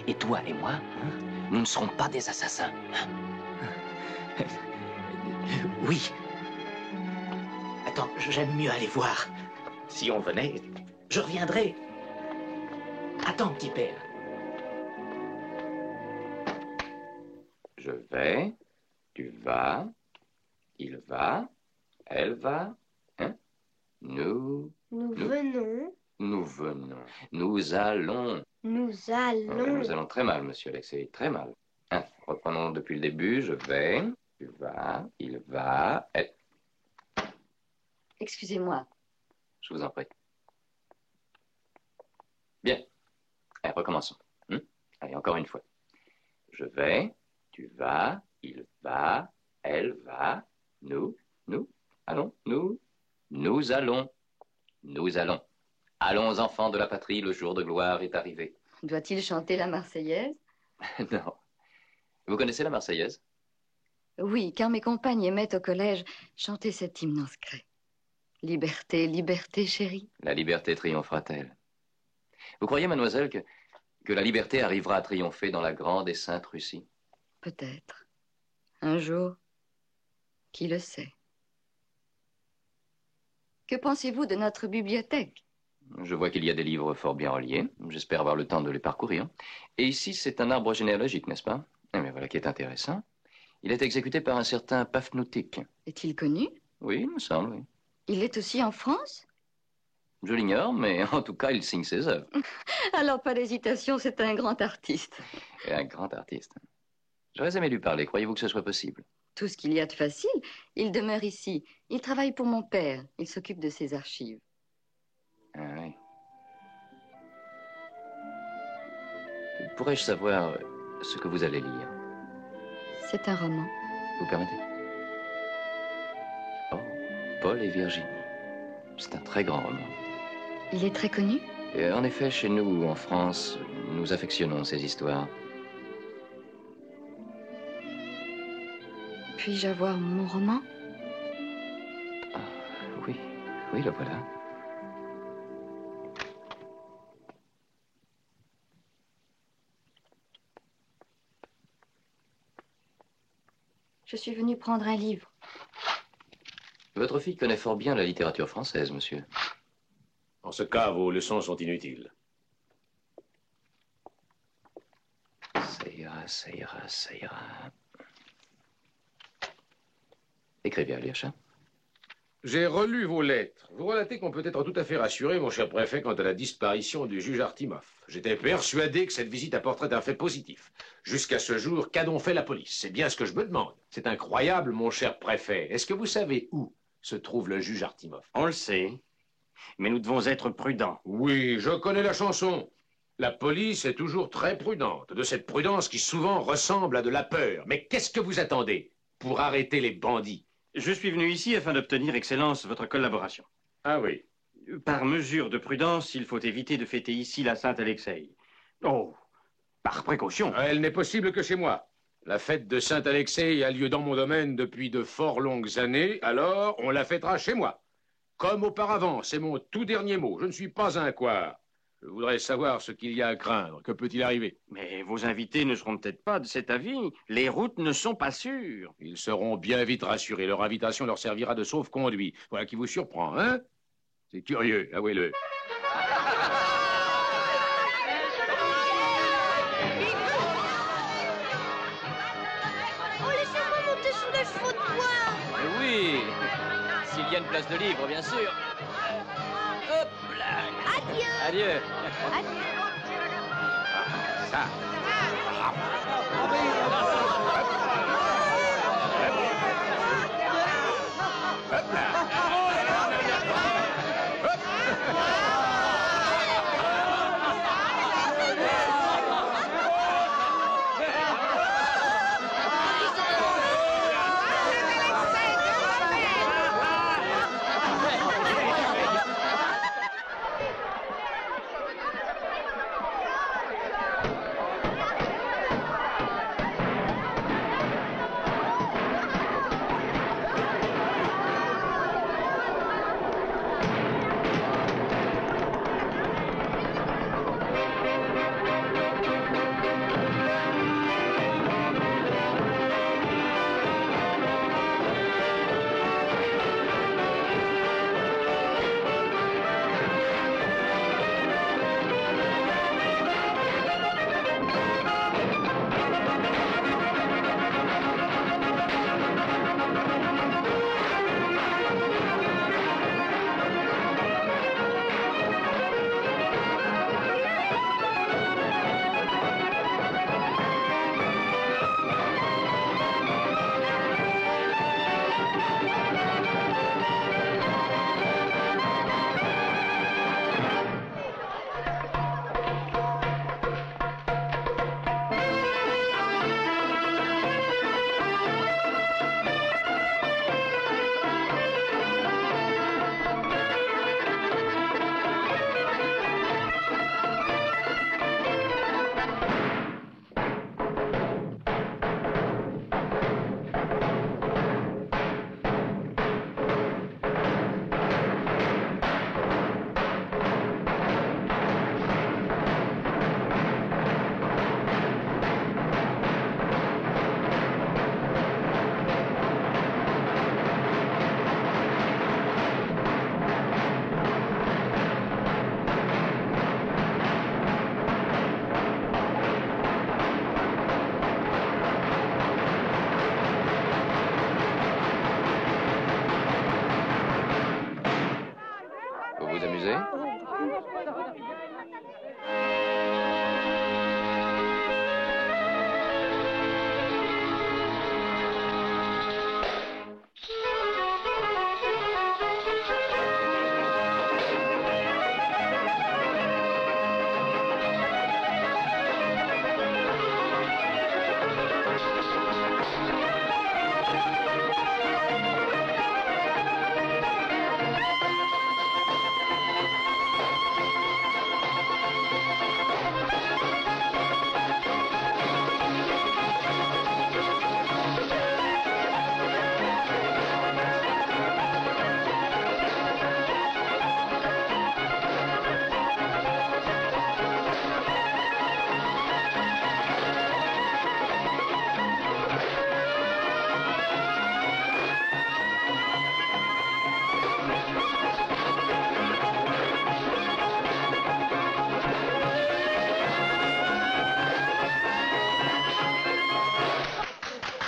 Et toi et moi, nous ne serons pas des assassins. Oui. Attends, j'aime mieux aller voir. Si on venait, je reviendrai. Attends, petit père. Je vais, tu vas, il va, elle va, hein? Nous venons. Nous venons. Nous allons. Nous allons. Nous allons très mal, monsieur Alexei, très mal. Hein, reprenons depuis le début. Je vais, tu vas, il va, elle... Excusez-moi. Je vous en prie. Bien. Allez, recommençons. Allez, encore une fois. Je vais, tu vas, il va, elle va, nous allons, nous allons. Allons, enfants de la patrie, le jour de gloire est arrivé. Doit-il chanter la Marseillaise? Non. Vous connaissez la Marseillaise? Oui, car mes compagnes aimaient au collège chanter cet hymne en secret. Liberté, liberté, chérie. La liberté triomphera-t-elle? Vous croyez, mademoiselle, que la liberté arrivera à triompher dans la grande et sainte Russie? Peut-être. Un jour. Qui le sait? Que pensez-vous de notre bibliothèque? Je vois qu'il y a des livres fort bien reliés. J'espère avoir le temps de les parcourir. Et ici, c'est un arbre généalogique, n'est-ce pas? Mais voilà qui est intéressant. Il est exécuté par un certain Pafnoutik. Est-il connu? Oui, il me semble, oui. Il est aussi en France? Je l'ignore, mais en tout cas, il signe ses œuvres. Alors, pas d'hésitation, c'est un grand artiste. Et un grand artiste. J'aurais aimé lui parler. Croyez-vous que ce soit possible? Tout ce qu'il y a de facile. Il demeure ici. Il travaille pour mon père. Il s'occupe de ses archives. Ah oui. Pourrais-je savoir ce que vous allez lire? C'est un roman. Vous permettez? Oh, Paul et Virginie. C'est un très grand roman. Il est très connu? Et en effet, chez nous, en France, nous affectionnons ces histoires. Puis-je avoir mon roman? Ah, oui, le voilà. Je suis venue prendre un livre. Votre fille connaît fort bien la littérature française, monsieur. En ce cas, vos leçons sont inutiles. Ça ira, ça ira, ça ira. Écrivez, Alyosha. J'ai relu vos lettres. Vous relatez qu'on peut être tout à fait rassuré, mon cher préfet, quant à la disparition du juge Artimov. J'étais persuadé que cette visite apporterait un fait positif. Jusqu'à ce jour, qu'a donc fait la police? C'est bien ce que je me demande. C'est incroyable, mon cher préfet. Est-ce que vous savez où se trouve le juge Artimov? On le sait, mais nous devons être prudents. Oui, je connais la chanson. La police est toujours très prudente, de cette prudence qui souvent ressemble à de la peur. Mais qu'est-ce que vous attendez pour arrêter les bandits? Je suis venu ici afin d'obtenir, Excellence, votre collaboration. Ah oui. Par mesure de prudence, il faut éviter de fêter ici la Saint-Alexei. Oh, par précaution. Elle n'est possible que chez moi. La fête de Saint-Alexei a lieu dans mon domaine depuis de fort longues années, alors on la fêtera chez moi. Comme auparavant, c'est mon tout dernier mot. Je ne suis pas un couard. Je voudrais savoir ce qu'il y a à craindre. Que peut-il arriver? Mais vos invités ne seront peut-être pas de cet avis. Les routes ne sont pas sûres. Ils seront bien vite rassurés. Leur invitation leur servira de sauve-conduit. Voilà qui vous surprend, hein? C'est curieux, avouez-le. Oh, laissez-moi monter sous les chevaux de bois. Oui, s'il y a une place de libre, bien sûr. Hop là. Adieu. Adieu. Adieu. Ça.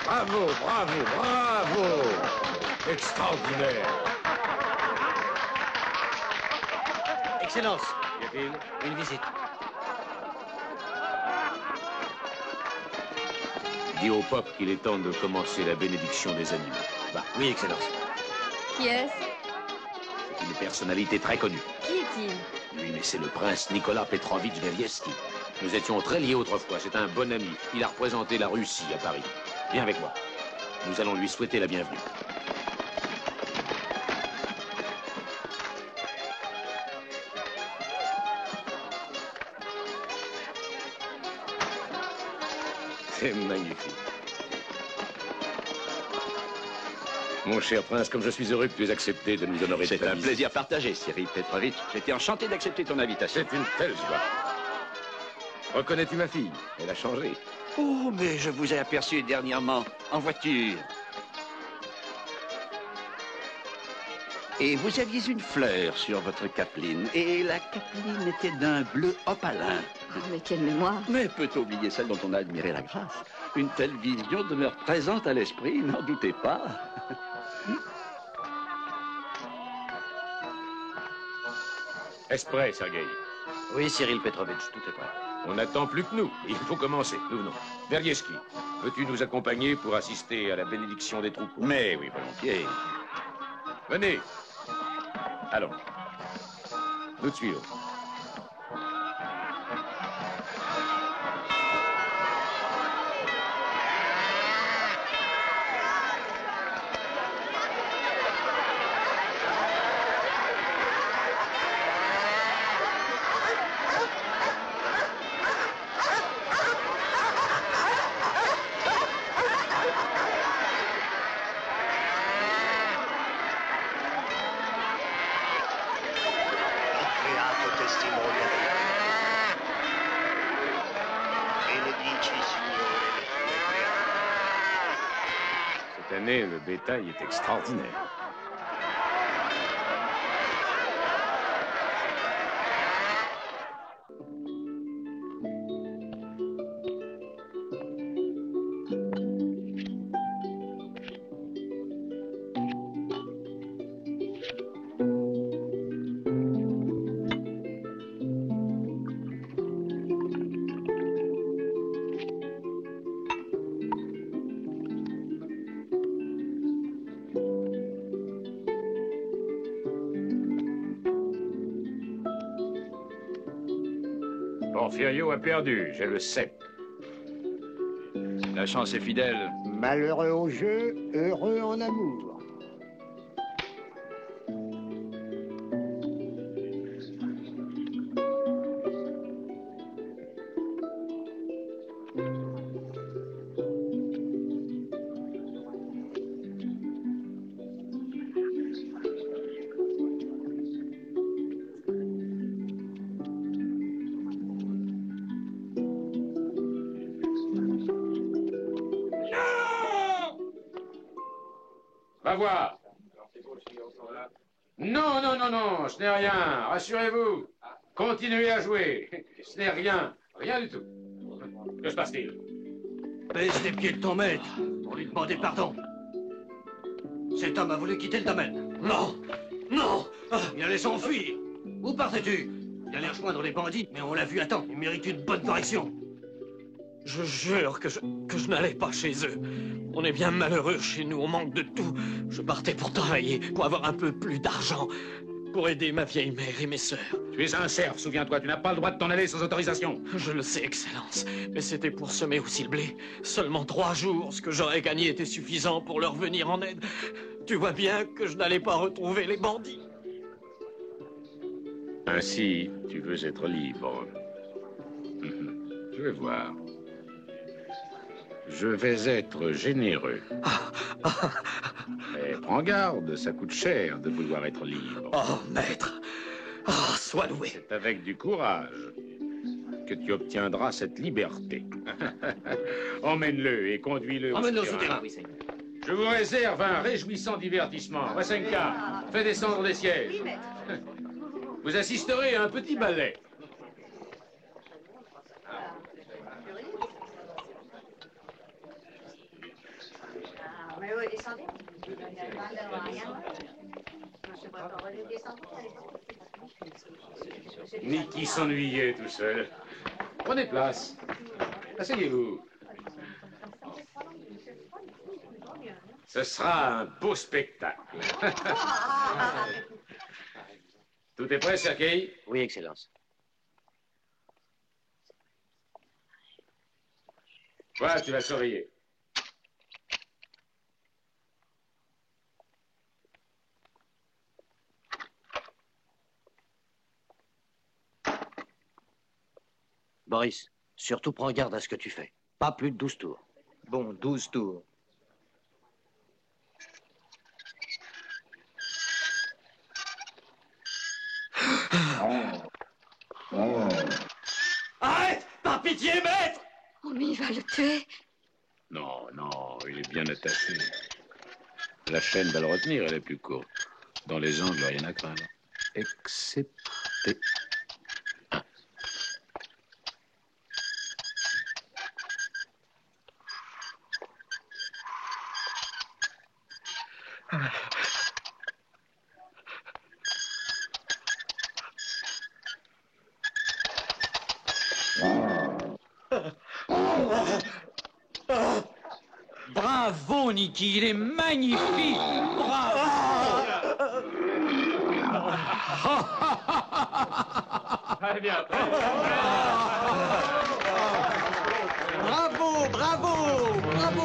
Bravo, bravo, bravo! Extraordinaire! Excellence, y a-t-il une visite? Dis au pape qu'il est temps de commencer la bénédiction des animaux. Bah, oui, Excellence. Qui est-ce? C'est une personnalité très connue. Qui est-il? Oui, mais c'est le prince Nicolas Petrovitch Velieski. Nous étions très liés autrefois. C'est un bon ami. Il a représenté la Russie à Paris. Viens avec moi. Nous allons lui souhaiter la bienvenue. C'est magnifique. Mon cher prince, comme je suis heureux que tu aies accepté de nous honorer de ta visite. C'est un plaisir partagé, Cyril Petrovitch. J'étais enchanté d'accepter ton invitation. C'est une telle joie. Reconnais-tu ma fille? Elle a changé. Oh, mais je vous ai aperçu dernièrement en voiture. Et vous aviez une fleur sur votre capeline. Et la capeline était d'un bleu opalin. Oh, mais quelle mémoire! Mais peut-on oublier celle dont on a admiré la grâce? Une telle vision demeure présente à l'esprit, n'en doutez pas. Est-ce prêt, Sergueï? Oui, Cyril Petrovitch, tout est prêt. On n'attend plus que nous. Il faut commencer. Nous venons. Velieski, veux-tu nous accompagner pour assister à la bénédiction des troupeaux? Mais oui, volontiers. Venez. Allons. Nous te suivons. Cette année, le bétail est extraordinaire. Porfirio a perdu, je le sais. La chance est fidèle. Malheureux au jeu, heureux en amour. Va voir. Non, non, non, non, ce n'est rien. Rassurez-vous. Continuez à jouer. Ce n'est rien. Rien du tout. Que se passe-t-il? Baisse les pieds de ton maître pour lui demander pardon. Cet homme a voulu quitter le domaine. Non! Non! Il allait s'enfuir. Où partais-tu? Il allait rejoindre les bandits, mais on l'a vu à temps. Il mérite une bonne correction. Je jure que je n'allais pas chez eux. On est bien malheureux chez nous, on manque de tout. Je partais pour travailler, pour avoir un peu plus d'argent, pour aider ma vieille mère et mes sœurs. Tu es un serf, souviens-toi, tu n'as pas le droit de t'en aller sans autorisation. Je le sais, Excellence, mais c'était pour semer aussi le blé. Seulement 3 jours, ce que j'aurais gagné était suffisant pour leur venir en aide. Tu vois bien que je n'allais pas retrouver les bandits. Ainsi, tu veux être libre. Je vais voir. Je vais être généreux. Mais prends garde, ça coûte cher de vouloir être libre. Oh, maître! Oh, sois loué! C'est avec du courage que tu obtiendras cette liberté. Emmène-le et conduis-le Emmène-le au au souterrain. souterrain, oui, Seigneur. Je vous réserve un réjouissant divertissement. Vasenka, fais descendre des sièges. Vous assisterez à un petit ballet. Niki s'ennuyait tout seul. Prenez place. Asseyez-vous. Ce sera un beau spectacle. Tout est prêt, Sergei? Oui, Excellence. Voilà, tu vas surveiller. Boris, surtout prends garde à ce que tu fais. Pas plus de 12 tours. Bon, 12 tours. Arrête! Par pitié, maître! Oh, mais il va le tuer. Non, non, il est bien attaché. La chaîne va le retenir, elle est plus courte. Dans les angles, rien à craindre. Excepté... Bravo, Niki, il est magnifique. Bravo. Très bien. Bravo, bravo, bravo!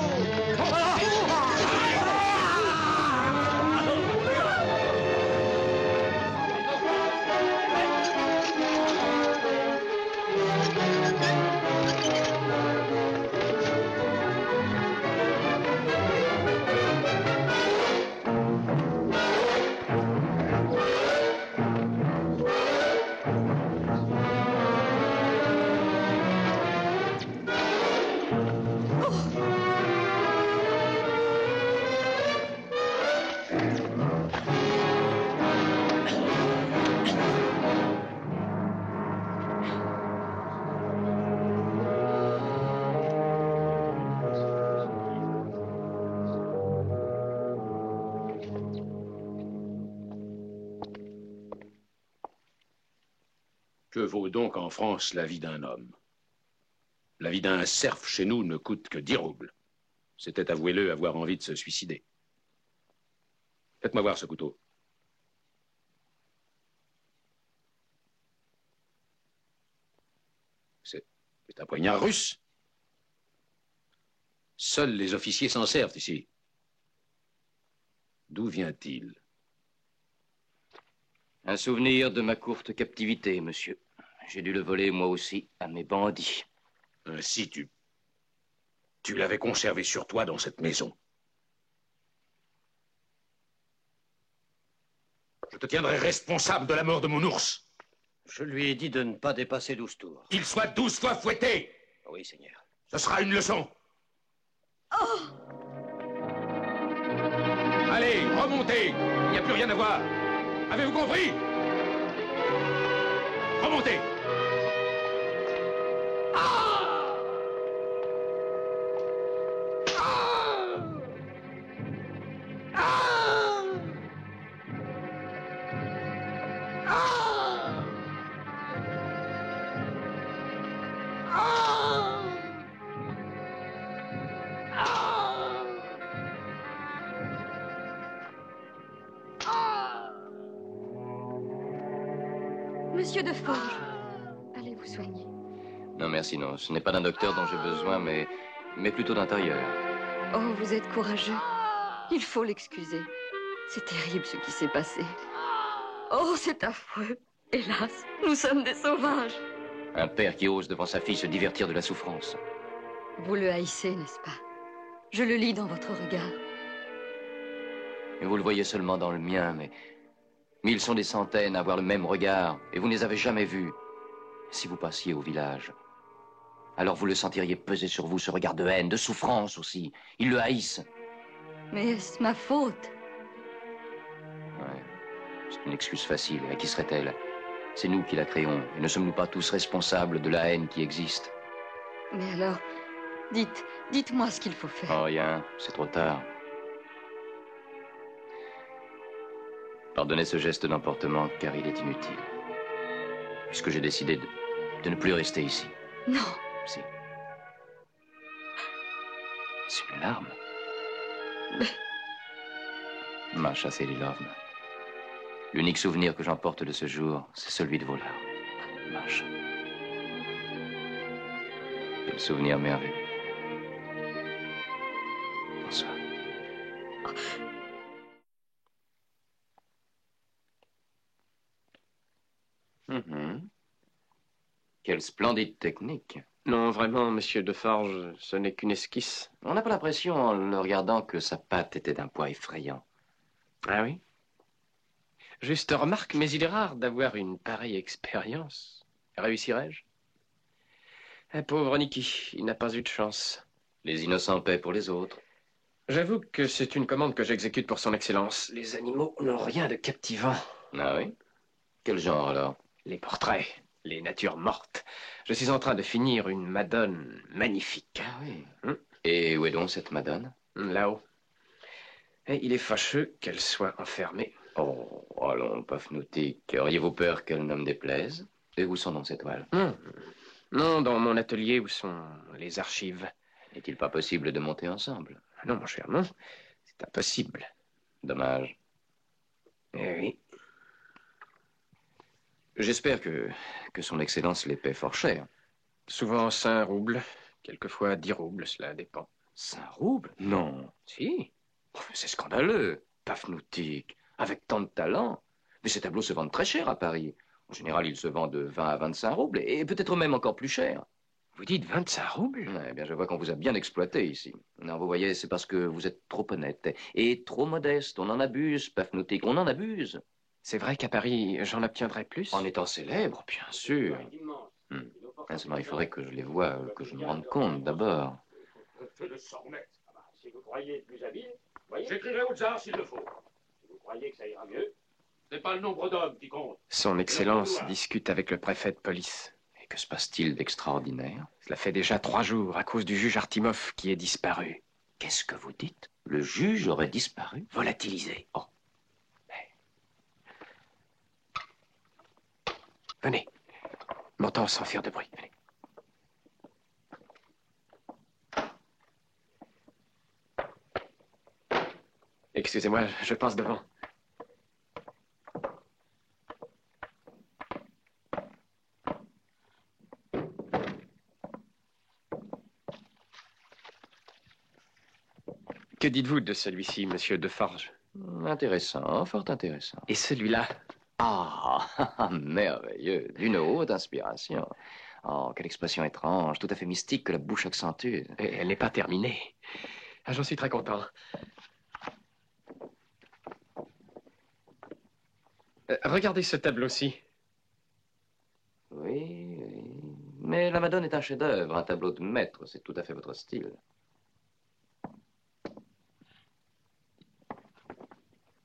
Que vaut donc en France la vie d'un homme? La vie d'un serf chez nous ne coûte que 10 roubles. C'était, avouez-le, avoir envie de se suicider. Faites-moi voir ce couteau. C'est un poignard russe. Seuls les officiers s'en servent ici. D'où vient-il? Un souvenir de ma courte captivité, monsieur. J'ai dû le voler, moi aussi, à mes bandits. Ainsi, tu l'avais conservé sur toi dans cette maison. Je te tiendrai responsable de la mort de mon ours. Je lui ai dit de ne pas dépasser 12 tours. Qu'il soit 12 fois fouetté. Oui, Seigneur. Ce sera une leçon. Oh! Allez, remontez. Il n'y a plus rien à voir. Avez-vous compris? Remontez. Monsieur de Forges, allez vous soigner. Non, merci, non. Ce n'est pas d'un docteur dont j'ai besoin, mais plutôt d'un tailleur. Oh, vous êtes courageux. Il faut l'excuser. C'est terrible ce qui s'est passé. Oh, c'est affreux. Hélas, nous sommes des sauvages. Un père qui ose devant sa fille se divertir de la souffrance. Vous le haïssez, n'est-ce pas? Je le lis dans votre regard. Et vous le voyez seulement dans le mien, mais ils sont des centaines à avoir le même regard, et vous ne les avez jamais vus. Si vous passiez au village, alors vous le sentiriez peser sur vous, ce regard de haine, de souffrance aussi. Ils le haïssent. Mais est-ce ma faute? Ouais. C'est une excuse facile. À qui serait-elle? C'est nous qui la créons. Et ne sommes-nous pas tous responsables de la haine qui existe? Mais alors, dites-moi ce qu'il faut faire. Oh, rien. C'est trop tard. Pardonnez ce geste d'emportement, car il est inutile. Puisque j'ai décidé de ne plus rester ici. Non. Si. C'est une larme. Masha Selilovna. L'unique souvenir que j'emporte de ce jour, c'est celui de vos larmes. Masha. Quel souvenir merveilleux. Bonsoir. Quelle splendide technique. Non, vraiment, monsieur Deforges, ce n'est qu'une esquisse. On n'a pas l'impression, en le regardant, que sa patte était d'un poids effrayant. Ah oui? Juste remarque, mais il est rare d'avoir une pareille expérience. Réussirais-je? Un pauvre Niki, il n'a pas eu de chance. Les innocents paient pour les autres. J'avoue que c'est une commande que j'exécute pour son excellence. Les animaux n'ont rien de captivant. Ah oui? Quel genre, alors? Les portraits, les natures mortes. Je suis en train de finir une madone magnifique. Ah oui? Et où est donc cette madone? Là-haut. Et il est fâcheux qu'elle soit enfermée. Oh, allons, Pafnoutik, auriez-vous peur qu'elle ne me déplaise? Et où sont donc ces toiles? Non, dans mon atelier où sont les archives. N'est-il pas possible de monter ensemble? Non, mon cher, non. C'est impossible. Dommage. Eh oui. J'espère que son Excellence les paie fort cher. Souvent 5 roubles, quelquefois 10 roubles, cela dépend. 5 roubles? Non. Si. C'est scandaleux, Pafnoutik, avec tant de talent. Mais ces tableaux se vendent très cher à Paris. En général, ils se vendent de 20 à 25 roubles, et peut-être même encore plus cher. Vous dites 25 roubles? Eh bien, je vois qu'on vous a bien exploité ici. Non, vous voyez, c'est parce que vous êtes trop honnête et trop modeste. On en abuse, Pafnoutik, on en abuse. C'est vrai qu'à Paris, j'en obtiendrai plus? En étant célèbre, bien sûr. Seulement, il faudrait que je les voie, que je me rende compte d'abord. Si vous croyez être plus habile, j'écrirai au tsar s'il le faut. Si vous croyez que ça ira mieux, ce n'est pas le nombre d'hommes qui compte. Son Excellence discute avec le préfet de police. Et que se passe-t-il d'extraordinaire? Cela fait déjà 3 jours à cause du juge Artimov qui est disparu. Qu'est-ce que vous dites? Le juge aurait disparu? Volatilisé. Oh. Venez. Montons sans faire de bruit. Venez. Excusez-moi, je passe devant. Que dites-vous de celui-ci, monsieur Deforges? Intéressant, fort intéressant. Et celui-là? Ah, merveilleux, d'une haute inspiration. Oh, quelle expression étrange, tout à fait mystique que la bouche accentue. Et elle n'est pas terminée. Ah, j'en suis très content. Regardez ce tableau-ci. Oui, mais la Madone est un chef-d'œuvre, un tableau de maître, c'est tout à fait votre style.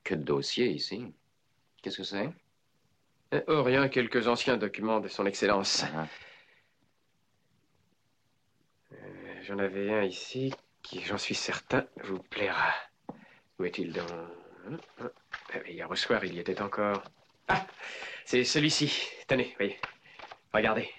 Que de dossiers ici. Qu'est-ce que c'est? Oh, rien, quelques anciens documents de son Excellence. J'en avais un ici qui, j'en suis certain, vous plaira. Où est-il donc? Hier au soir, il y était encore. Ah, c'est celui-ci. Tenez, voyez. Regardez.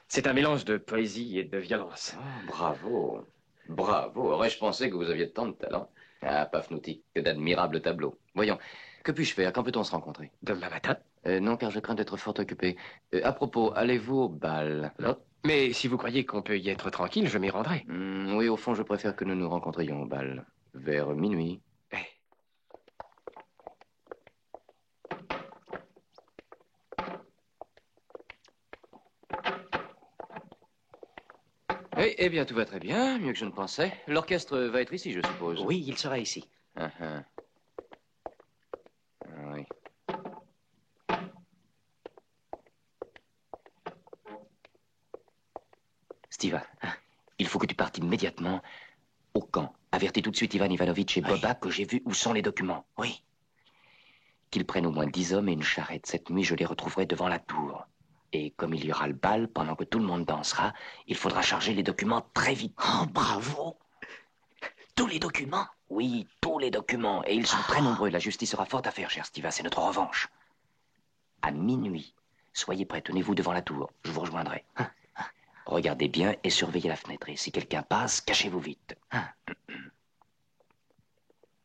C'est un mélange de poésie et de violence. Oh, bravo. Bravo. Aurais-je pensé que vous aviez tant de talent? Ah, Pafnoutik, que d'admirables tableaux. Voyons, que puis-je faire? Quand peut-on se rencontrer? Demain matin. Non, car je crains d'être fort occupé. À propos, allez-vous au bal? Non. Mais si vous croyez qu'on peut y être tranquille, je m'y rendrai. Oui, au fond, je préfère que nous nous rencontrions au bal. Vers minuit. Eh bien, tout va très bien, mieux que je ne pensais. L'orchestre va être ici, je suppose. Oui, il sera ici. Oui. Stiva, il faut que tu partes immédiatement au camp. Avertis tout de suite Ivan Ivanovitch et Boba que j'ai vu où sont les documents. Oui. Qu'ils prennent au moins 10 hommes et une charrette. Cette nuit, je les retrouverai devant la tour. Et comme il y aura le bal, pendant que tout le monde dansera, il faudra charger les documents très vite. Oh, bravo! Tous les documents? Oui, tous les documents. Et ils sont très nombreux. La justice aura fort à faire, cher Stiva. C'est notre revanche. À minuit, soyez prêts. Tenez-vous devant la tour. Je vous rejoindrai. Regardez bien et surveillez la fenêtre. Et si quelqu'un passe, cachez-vous vite.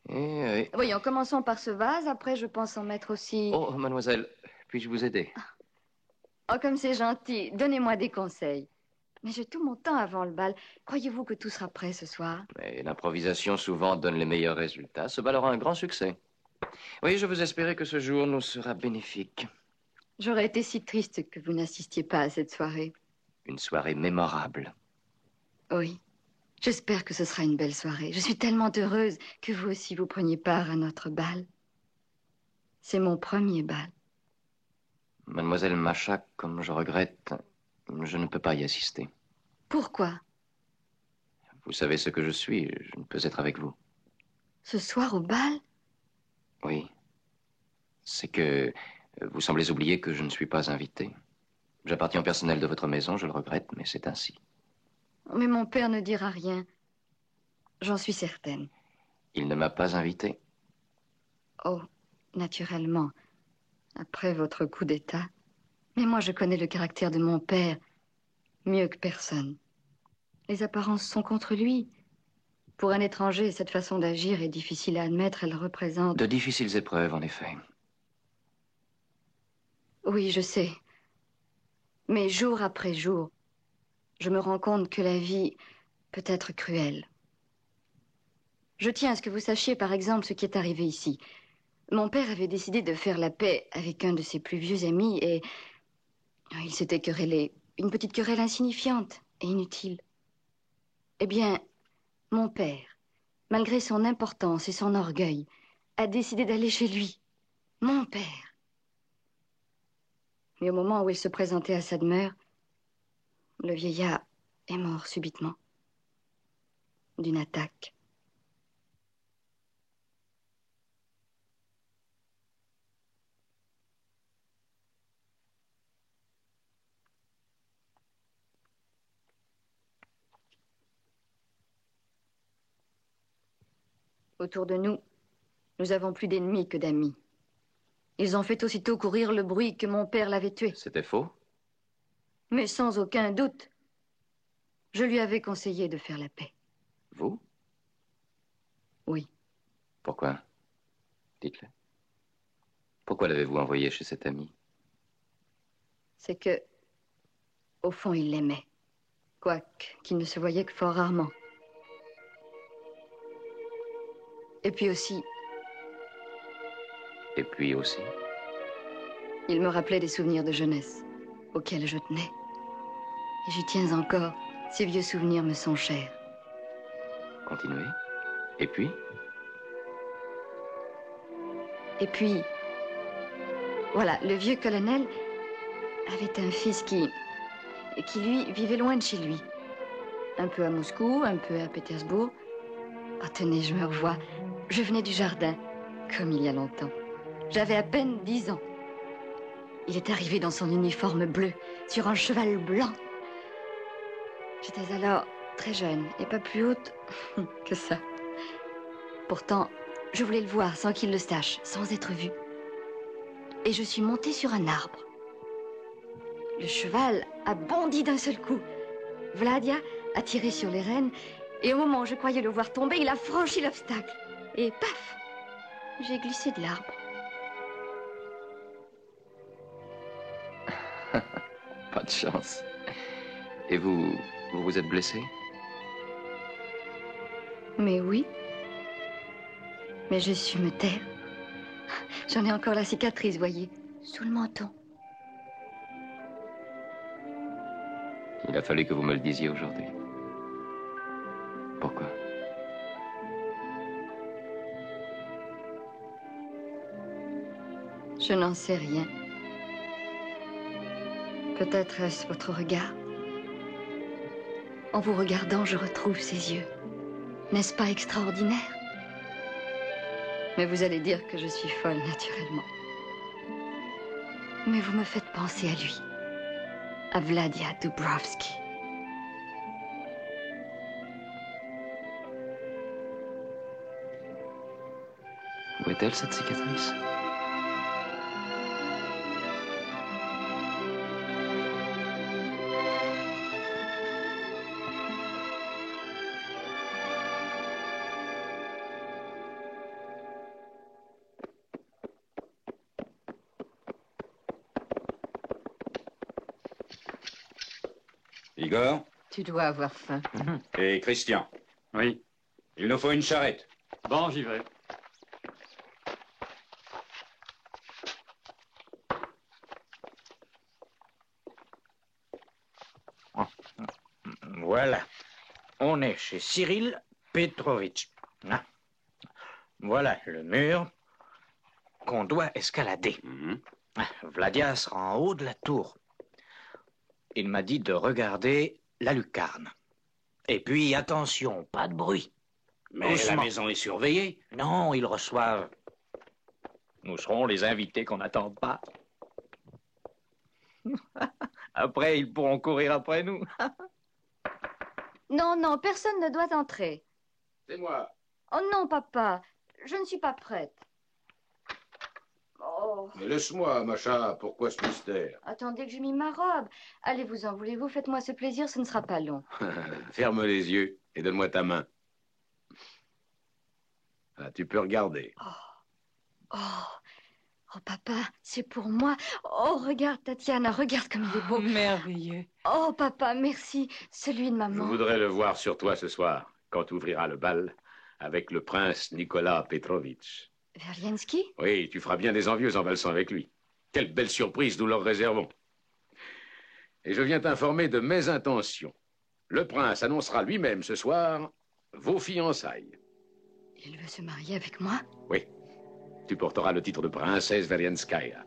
Voyons, commençons par ce vase. Après, je pense en mettre aussi... Oh, mademoiselle, puis-je vous aider? Oh, comme c'est gentil. Donnez-moi des conseils. Mais j'ai tout mon temps avant le bal. Croyez-vous que tout sera prêt ce soir? Mais l'improvisation souvent donne les meilleurs résultats. Ce bal aura un grand succès. Oui, je vous espérais que ce jour nous sera bénéfique. J'aurais été si triste que vous n'assistiez pas à cette soirée. Une soirée mémorable. Oui. J'espère que ce sera une belle soirée. Je suis tellement heureuse que vous aussi vous preniez part à notre bal. C'est mon premier bal. Mademoiselle Macha, comme je regrette, je ne peux pas y assister. Pourquoi? Vous savez ce que je suis, je ne peux être avec vous. Ce soir au bal? Oui. C'est que vous semblez oublier que je ne suis pas invité. J'appartiens au personnel de votre maison, je le regrette, mais c'est ainsi. Mais mon père ne dira rien. J'en suis certaine. Il ne m'a pas invité. Oh, naturellement. Après votre coup d'État. Mais moi, je connais le caractère de mon père mieux que personne. Les apparences sont contre lui. Pour un étranger, cette façon d'agir est difficile à admettre. Elle représente... De difficiles épreuves, en effet. Oui, je sais. Mais jour après jour, je me rends compte que la vie peut être cruelle. Je tiens à ce que vous sachiez, par exemple, ce qui est arrivé ici. Mon père avait décidé de faire la paix avec un de ses plus vieux amis et... il s'était querellé. Une petite querelle insignifiante et inutile. Eh bien, mon père, malgré son importance et son orgueil, a décidé d'aller chez lui. Mon père. Mais au moment où il se présentait à sa demeure, le vieillard est mort subitement. D'une attaque. Autour de nous, nous avons plus d'ennemis que d'amis. Ils ont fait aussitôt courir le bruit que mon père l'avait tué. C'était faux? Mais sans aucun doute, je lui avais conseillé de faire la paix. Vous? Oui. Pourquoi? Dites-le. Pourquoi l'avez-vous envoyé chez cet ami? C'est que, au fond, il l'aimait. Quoique qu'il ne se voyait que fort rarement. Et puis aussi... Et puis aussi? Il me rappelait des souvenirs de jeunesse, auxquels je tenais. Et j'y tiens encore. Ces vieux souvenirs me sont chers. Continuez. Et puis? Et puis... Voilà, le vieux colonel avait un fils qui, lui, vivait loin de chez lui. Un peu à Moscou, un peu à Pétersbourg. Oh, tenez, je me revois. Je venais du jardin, comme il y a longtemps. J'avais à peine 10 ans. Il est arrivé dans son uniforme bleu, sur un cheval blanc. J'étais alors très jeune et pas plus haute que ça. Pourtant, je voulais le voir sans qu'il le sache, sans être vu. Et je suis montée sur un arbre. Le cheval a bondi d'un seul coup. Vladia a tiré sur les rênes et au moment où je croyais le voir tomber, il a franchi l'obstacle. Et paf, j'ai glissé de l'arbre. Pas de chance. Et vous vous êtes blessé? Mais oui. Mais je suis me taire. J'en ai encore la cicatrice, voyez, sous le menton. Il a fallu que vous me le disiez aujourd'hui. Pourquoi? Je n'en sais rien. Peut-être est-ce votre regard. En vous regardant, je retrouve ses yeux. N'est-ce pas extraordinaire? Mais vous allez dire que je suis folle, naturellement. Mais vous me faites penser à lui. À Vladia Dubrovsky. Où est-elle, cette cicatrice? Igor? Tu dois avoir faim. Et Christian? Oui. Il nous faut une charrette. Bon, j'y vais. Voilà. On est chez Cyril Petrovitch. Ah. Voilà le mur qu'on doit escalader. Ah, Vladia sera en haut de la tour. Il m'a dit de regarder la lucarne. Et puis, attention, pas de bruit. Mais la maison est surveillée. Non, ils reçoivent. Nous serons les invités qu'on n'attend pas. Après, ils pourront courir après nous. Non, non, personne ne doit entrer. C'est moi. Oh non, papa, je ne suis pas prête. Oh. Mais laisse-moi, Macha, pourquoi ce mystère? Attendez que j'ai mis ma robe. Allez-vous-en, voulez-vous? Faites-moi ce plaisir, ce ne sera pas long. Ferme les yeux et donne-moi ta main. Ah, tu peux regarder. Oh, oh, papa, c'est pour moi. Oh, regarde, Tatiana, regarde comme il est beau. Merveilleux. Oh, papa, merci. Celui de Je maman. voudrais le voir sur toi ce soir, quand tu ouvriras le bal avec le prince Nicolas Petrovitch. Verliensky? Oui, tu feras bien des envieux en valsant avec lui. Quelle belle surprise nous leur réservons. Et je viens t'informer de mes intentions. Le prince annoncera lui-même ce soir vos fiançailles. Il veut se marier avec moi? Oui. Tu porteras le titre de princesse Verlienskaya.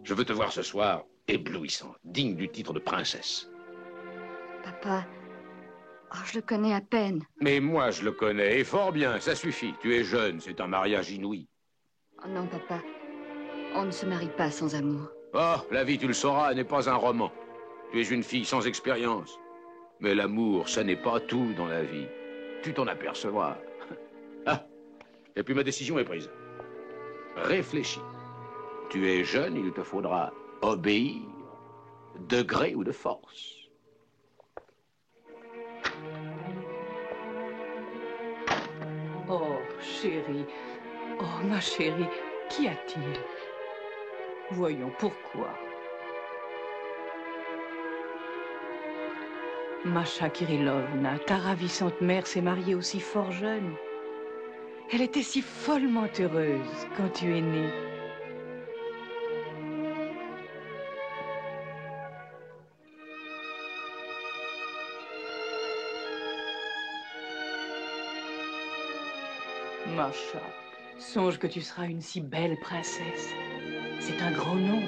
Je veux te voir ce soir éblouissante, digne du titre de princesse. Papa, oh, je le connais à peine. Mais moi, je le connais, et fort bien, ça suffit. Tu es jeune, c'est un mariage inouï. Oh non, papa, on ne se marie pas sans amour. Oh, la vie, tu le sauras, n'est pas un roman. Tu es une fille sans expérience. Mais l'amour, ça n'est pas tout dans la vie. Tu t'en apercevras. Ah, et puis ma décision est prise. Réfléchis. Tu es jeune, il te faudra obéir, de gré ou de force. Oh, chérie. Oh, ma chérie, qu'y a-t-il? Voyons, pourquoi? Masha Kirillovna, ta ravissante mère s'est mariée aussi fort jeune. Elle était si follement heureuse quand tu es né. Masha, songe que tu seras une si belle princesse. C'est un grand nom.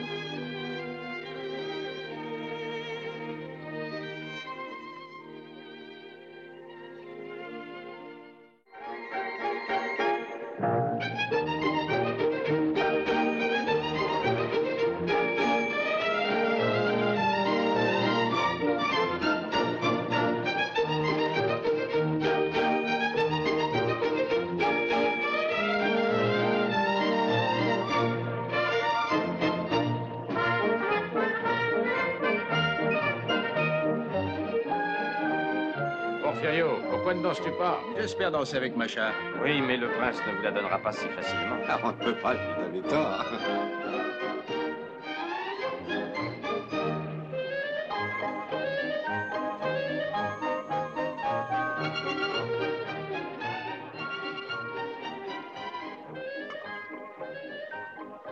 Pourquoi ne danses-tu pas? J'espère danser avec Macha. Oui, mais le prince ne vous la donnera pas si facilement. Ah, on ne peut pas lui donner tort.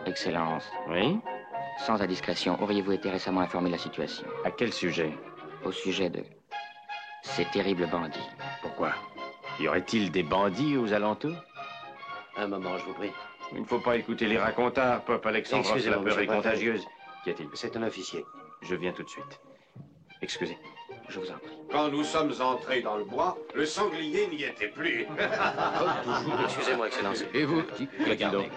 Excellence. Oui? Sans indiscrétion, auriez-vous été récemment informé de la situation? À quel sujet? Au sujet de ces terribles bandits. Pourquoi? Y aurait-il des bandits aux alentours? Un moment, je vous prie. Il ne faut pas écouter les racontards, Pop Alexandros, la Excusez-moi, peur est monsieur le préfet. contagieuse. Qu'y a-t-il? C'est un officier. Je viens tout de suite. Excusez. Je vous en prie. Quand nous sommes entrés dans le bois, le sanglier n'y était plus. Toujours. Excusez-moi, Excellence. Et vous, Regardez.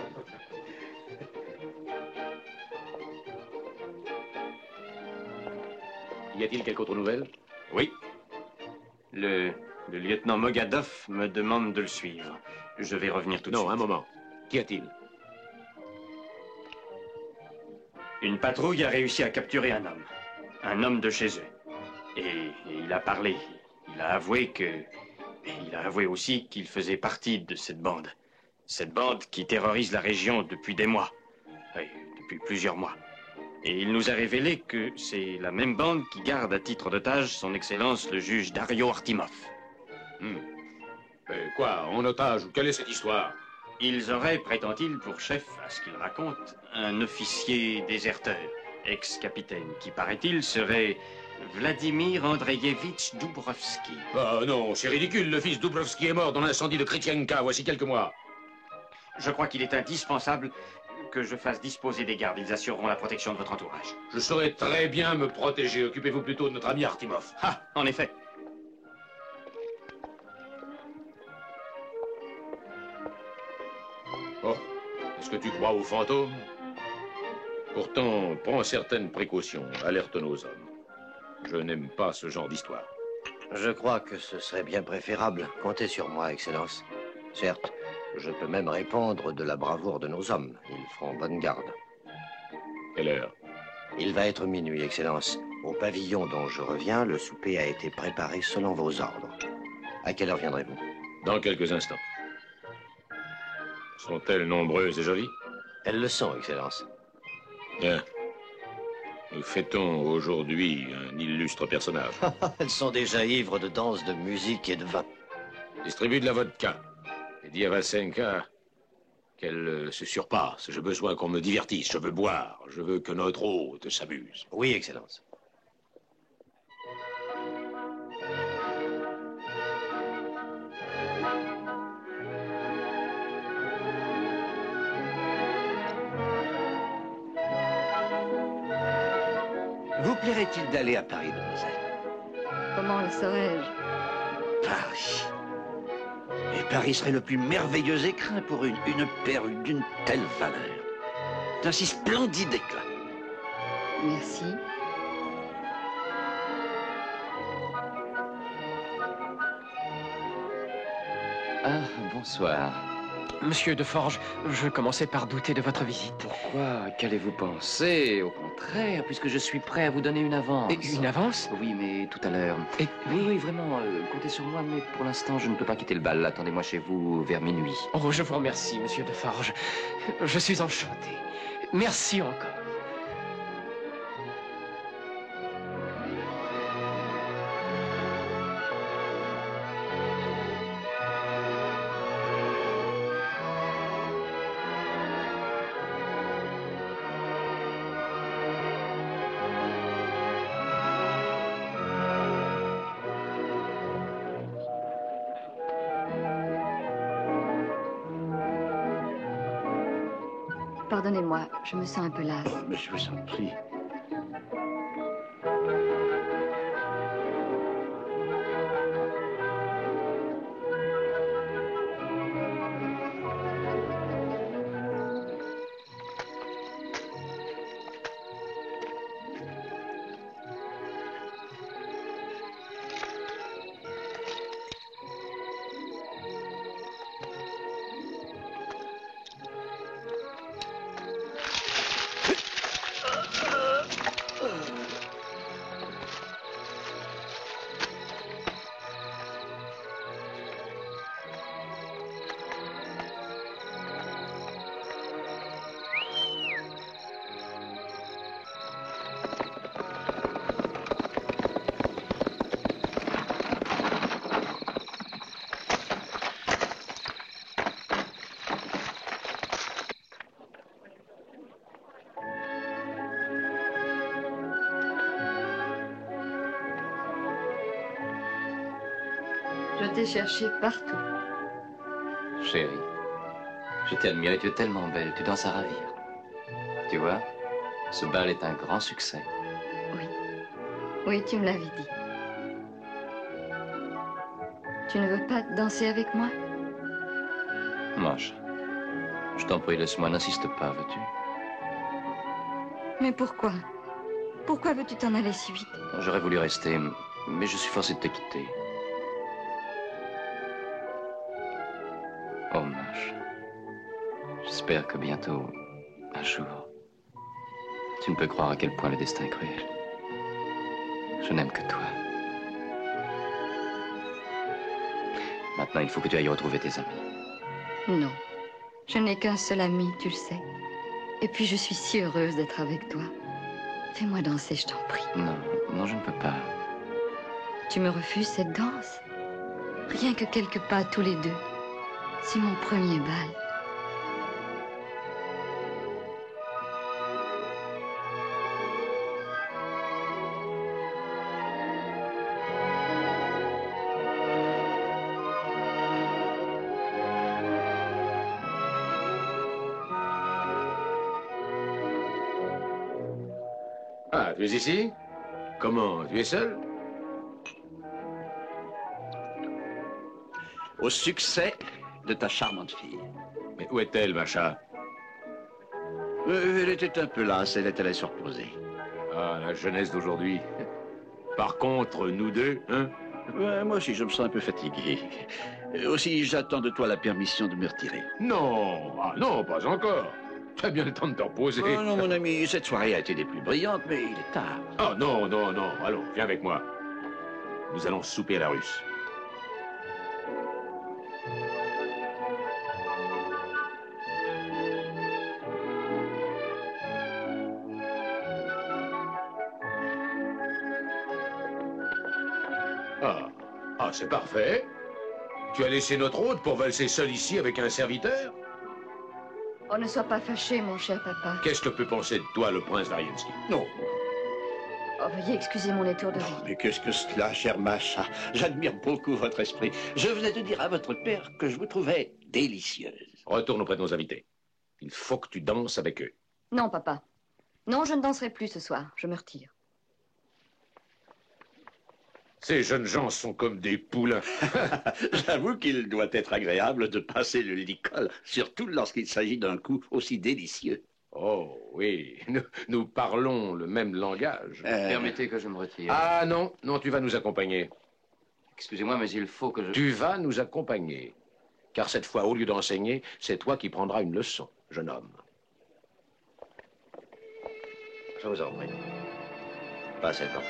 Y a-t-il quelque autre nouvelle? Oui. Le lieutenant Mogadov me demande de le suivre. Je vais revenir tout de suite. Non, un moment. Qu'y a-t-il? Une patrouille a réussi à capturer un homme. Un homme de chez eux. Et il a parlé. Il a avoué que... et il a avoué aussi qu'il faisait partie de cette bande. Cette bande qui terrorise la région depuis des mois. Oui, depuis plusieurs mois. Et il nous a révélé que c'est la même bande qui garde à titre d'otage son Excellence le juge Dario Artimov. Quoi, en otage? Quelle est cette histoire? Ils auraient, prétend-il, pour chef, à ce qu'il raconte, un officier déserteur, ex-capitaine, qui, paraît-il, serait Vladimir Andreevitch Dubrovski. Ah non, c'est ridicule, le fils Dubrovski est mort dans l'incendie de Kritienka, voici quelques mois. Je crois qu'il est indispensable que je fasse disposer des gardes. Ils assureront la protection de votre entourage. Je saurais très bien me protéger. Occupez-vous plutôt de notre ami Artimov. Ah, en effet. Oh, est-ce que tu crois aux fantômes? Pourtant, prends certaines précautions, alerte nos hommes. Je n'aime pas ce genre d'histoire. Je crois que ce serait bien préférable. Comptez sur moi, Excellence. Certes, je peux même répondre de la bravoure de nos hommes. Ils feront bonne garde. Quelle heure? Il va être minuit, Excellence. Au pavillon dont je reviens, le souper a été préparé selon vos ordres. À quelle heure viendrez-vous? Dans quelques instants. Sont-elles nombreuses et jolies? Elles le sont, Excellence. Bien. Nous fêtons aujourd'hui un illustre personnage. Elles sont déjà ivres de danse, de musique et de vin. Distribue de la vodka. Et dis à Vasenka qu'elle se surpasse. J'ai besoin qu'on me divertisse. Je veux boire. Je veux que notre hôte s'amuse. Oui, Excellence. Vous plairait-il d'aller à Paris, mademoiselle? Comment le saurais-je? Paris. Et Paris serait le plus merveilleux écrin pour une perle d'une telle valeur. D'un si splendide éclat. Merci. Ah, bonsoir. Monsieur de Forges, je commençais par douter de votre visite. Pourquoi? Qu'allez-vous penser? Au contraire, puisque je suis prêt à vous donner une avance. Et une avance? Oui, mais tout à l'heure. Et... Oui, vraiment, comptez sur moi, mais pour l'instant, je ne peux pas quitter le bal. Attendez-moi chez vous vers minuit. Oh, je vous remercie, monsieur de Forges. Je suis enchanté. Merci encore. Pardonnez-moi, je me sens un peu lasse. Mais je vous en prie. t'ai cherché partout. Chérie, je t'ai admirée, tu es tellement belle, tu danses à ravir. Tu vois, ce bal est un grand succès. Oui, tu me l'avais dit. Tu ne veux pas danser avec moi? Masha, je t'en prie, laisse-moi, n'insiste pas, veux-tu? Mais pourquoi? Pourquoi veux-tu t'en aller si vite? J'aurais voulu rester, mais je suis forcé de te quitter. Oh, Masha, j'espère que bientôt, un jour, tu ne peux croire à quel point le destin est cruel. Je n'aime que toi. Maintenant, il faut que tu ailles retrouver tes amis. Non, je n'ai qu'un seul ami, tu le sais. Et puis je suis si heureuse d'être avec toi. Fais-moi danser, je t'en prie. Non, non, je ne peux pas. Tu me refuses cette danse? Rien que quelques pas tous les deux. C'est mon premier bal. Ah, tu es ici? Comment? Tu es seul? Au succès de ta charmante fille. Mais où est-elle, Masha? Elle était un peu lasse, elle est allée se reposer. Ah, la jeunesse d'aujourd'hui. Par contre, nous deux, hein? Moi aussi, je me sens un peu fatigué. Aussi, j'attends de toi la permission de me retirer. Non, ah non, pas encore. Tu as bien le temps de te reposer. Oh non, mon ami, cette soirée a été des plus brillantes, mais il est tard. Oh non, non, non. Allons, viens avec moi. Nous allons souper à la Russe. Ah, c'est parfait. Tu as laissé notre hôte pour valser seul ici avec un serviteur? Oh, ne sois pas fâché, mon cher papa. Qu'est-ce que peut penser de toi le prince Variensky? Non. Oh, veuillez excuser mon étourderie. Mais qu'est-ce que cela, chère Masha? J'admire beaucoup votre esprit. Je venais de dire à votre père que je vous trouvais délicieuse. Retourne auprès de nos invités. Il faut que tu danses avec eux. Non, papa. Non, je ne danserai plus ce soir. Je me retire. Ces jeunes gens sont comme des poulains. J'avoue qu'il doit être agréable de passer le licol, surtout lorsqu'il s'agit d'un coup aussi délicieux. Oh, oui. Nous parlons le même langage. Permettez que je me retire. Ah non, non, tu vas nous accompagner. Excusez-moi, mais il faut que je... Tu vas nous accompagner. Car cette fois, au lieu d'enseigner, c'est toi qui prendras une leçon, jeune homme. Je vous en prie. Passez donc.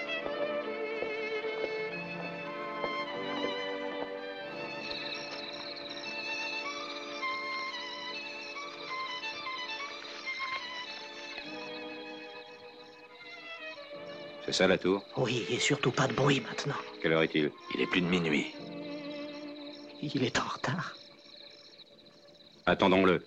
C'est ça la tour? Oui, et surtout pas de bruit maintenant. Quelle heure est-il? Il est plus de minuit. Il est en retard. Attendons-le.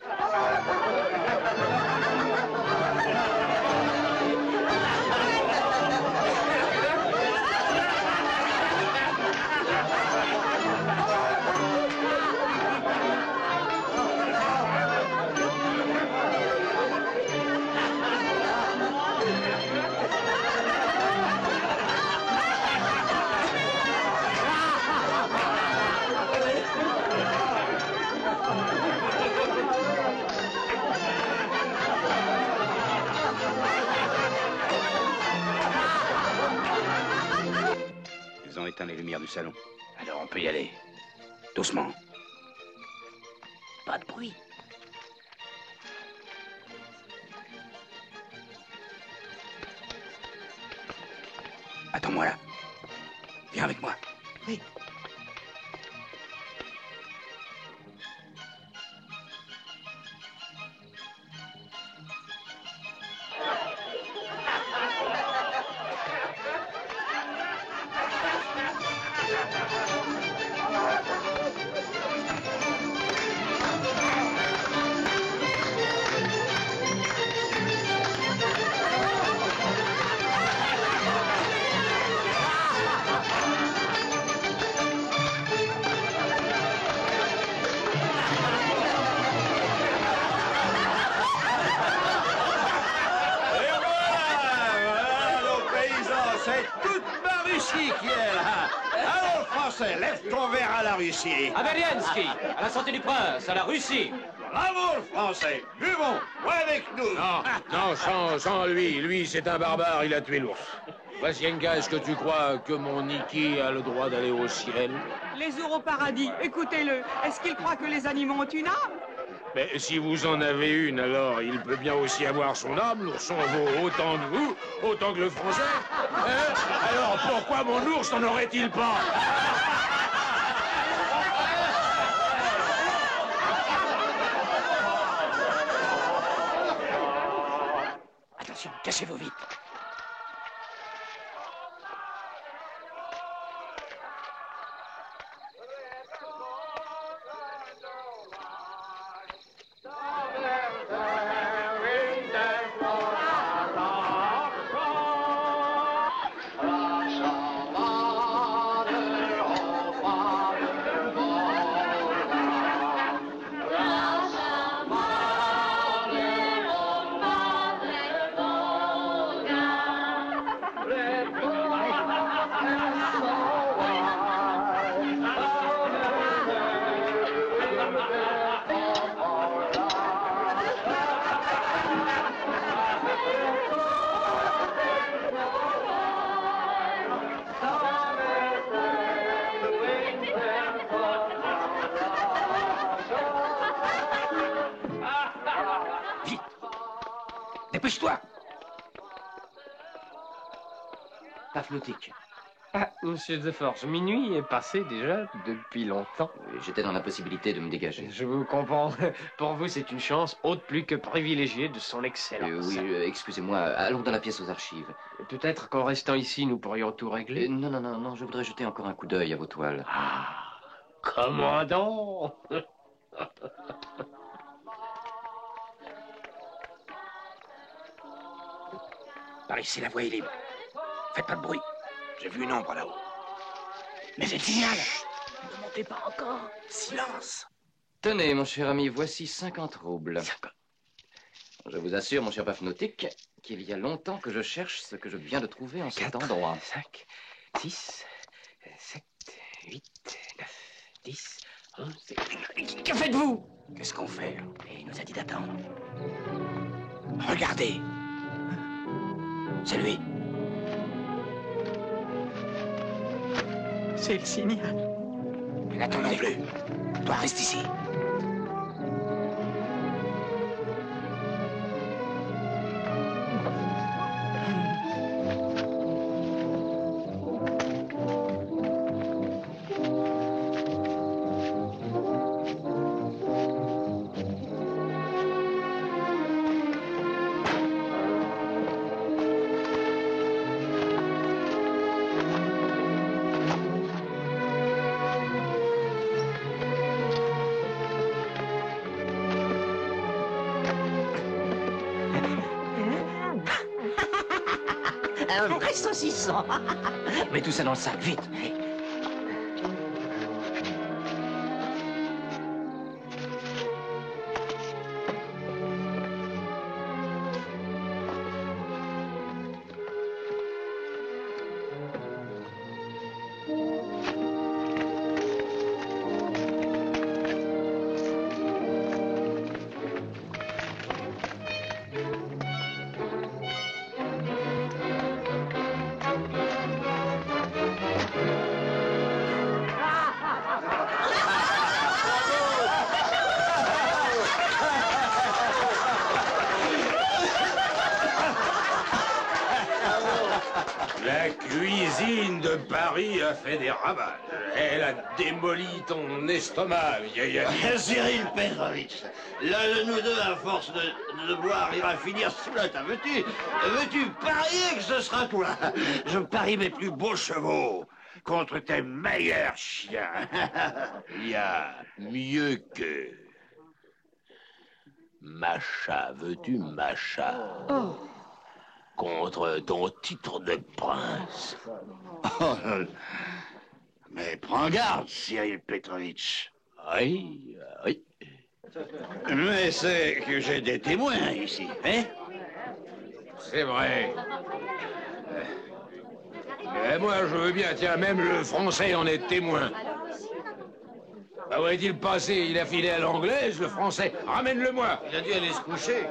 Ils ont éteint les lumières du salon. Alors on peut y aller. Doucement. Pas de bruit. Attends-moi là. Viens avec moi. Oui. à la Russie. À Berlianski, à la santé du prince, à la Russie. Bravo, le Français. Buvons, ouais, avec nous. Non, non, sans lui. Lui, c'est un barbare, il a tué l'ours. Vasienka, est-ce que tu crois que mon Niki a le droit d'aller au ciel? Les ours au paradis, écoutez-le. Est-ce qu'il croit que les animaux ont une âme? Mais si vous en avez une, alors il peut bien aussi avoir son âme. L'ourson vaut autant que vous, autant que le français. Hein? Alors pourquoi mon ours n'en aurait-il pas? Attention, cachez-vous vite. Dépêche-toi. Pafnotik. Ah, monsieur Deforge, minuit est passé déjà depuis longtemps. J'étais dans l'impossibilité de me dégager. Je vous comprends. Pour vous, c'est une chance haute plus que privilégiée de son excellence. Oui, excusez-moi, allons dans la pièce aux archives. Peut-être qu'en restant ici, nous pourrions tout régler. Non, je voudrais jeter encore un coup d'œil à vos toiles. Ah, commandant. Par ici, la voie est libre. Faites pas de bruit. J'ai vu une ombre là-haut. Mais elle signale. Ne montez pas encore. Silence. Tenez, mon cher ami, voici 50 roubles. 50. Je vous assure, mon cher Pafnotik, qu'il y a longtemps que je cherche ce que je viens de trouver en cet endroit. 5, 6, 7, 8, 9, 10, 11... Que faites-vous? Qu'est-ce qu'on fait? Et il nous a dit d'attendre. Regardez. C'est lui. C'est le signal. N'attends non plus. Toi, reste ici. Un vrai saucisson. Mets tout ça dans le sac, vite. La cuisine de Paris a fait des ravages. Elle a démoli ton estomac, vieille amie. Cyril Petrovitch, l'un de nous deux, à force de boire, ira finir sous la table. Veux-tu parier que ce sera toi? Je parie mes plus beaux chevaux contre tes meilleurs chiens. Il y a mieux que... Macha, veux-tu Macha? Oh. Contre ton titre de prince. Oh, mais prends garde, Cyril Petrovitch. Oui. Mais c'est que j'ai des témoins ici, hein? C'est vrai. Et moi, je veux bien, tiens, même le français en est témoin. Bah où est-il passé? Il a filé à l'anglaise, le français. Ramène-le-moi. Il a dû aller se coucher.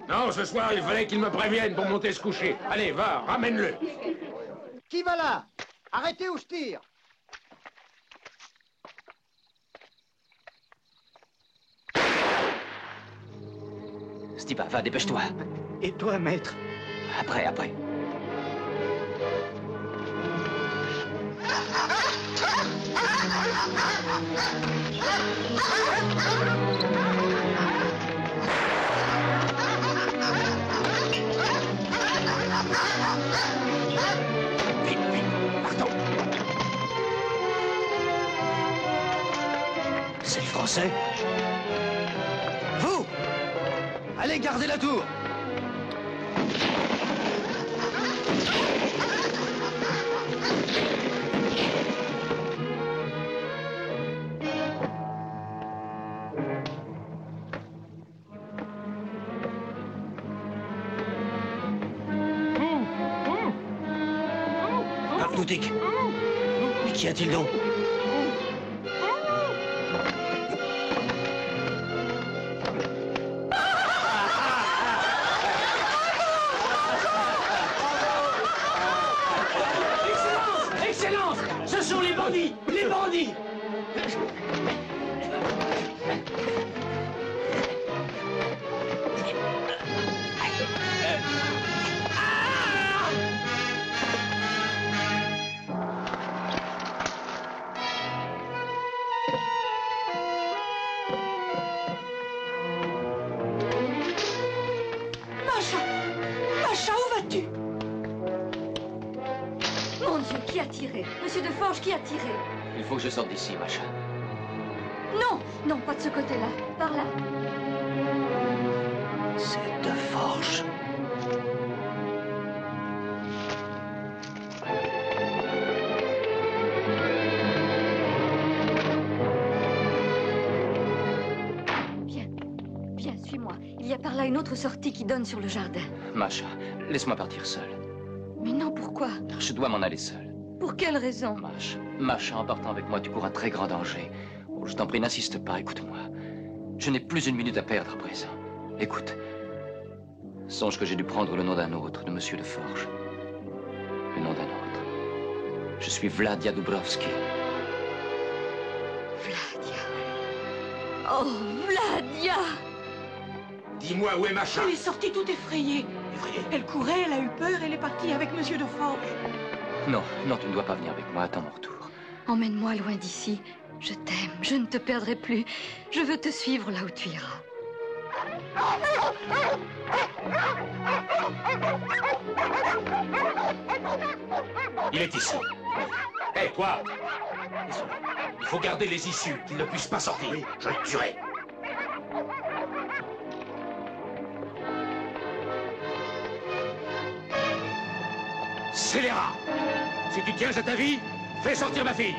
Non, ce soir, il fallait qu'il me prévienne pour monter se coucher. Allez, va, ramène-le. Qui va là? Arrêtez ou je tire. Stipa, va, dépêche-toi. Et toi, maître? Après. Vite, partons. C'est le français. Vous! Allez, gardez la tour! Boutique. Mais qu'y a-t-il donc? Excellence! Ce sont les bandits! Les bandits! Macha, où vas-tu? Mon Dieu, qui a tiré? Monsieur de Forges, qui a tiré? Il faut que je sorte d'ici, Macha. Non, non, pas de ce côté-là. Par là. C'est de Forges. Viens, suis-moi. Il y a par là une autre sortie qui donne sur le jardin. Macha, laisse-moi partir seul. Mais non, pourquoi? Je dois m'en aller seul. Pour quelle raison? Macha, en partant avec moi, tu cours un très grand danger. Oh, je t'en prie, n'insiste pas, écoute-moi. Je n'ai plus une minute à perdre à présent. Écoute. Songe que j'ai dû prendre le nom d'un autre, de Monsieur de Forges. Le nom d'un autre. Je suis Vladia Dubrovski. Vladia. Oh, Vladia! Dis-moi, où est Macha? Elle est sortie toute effrayée. Elle courait, elle a eu peur, elle est partie avec Monsieur de Forges. Non, tu ne dois pas venir avec moi, attends mon retour. Emmène-moi loin d'ici. Je t'aime, je ne te perdrai plus. Je veux te suivre là où tu iras. Il est ici. Hé, toi! Il faut garder les issues, qu'ils ne puissent pas sortir. Oui, je le tuerai. Scélérat! Si tu tiens à ta vie, fais sortir ma fille!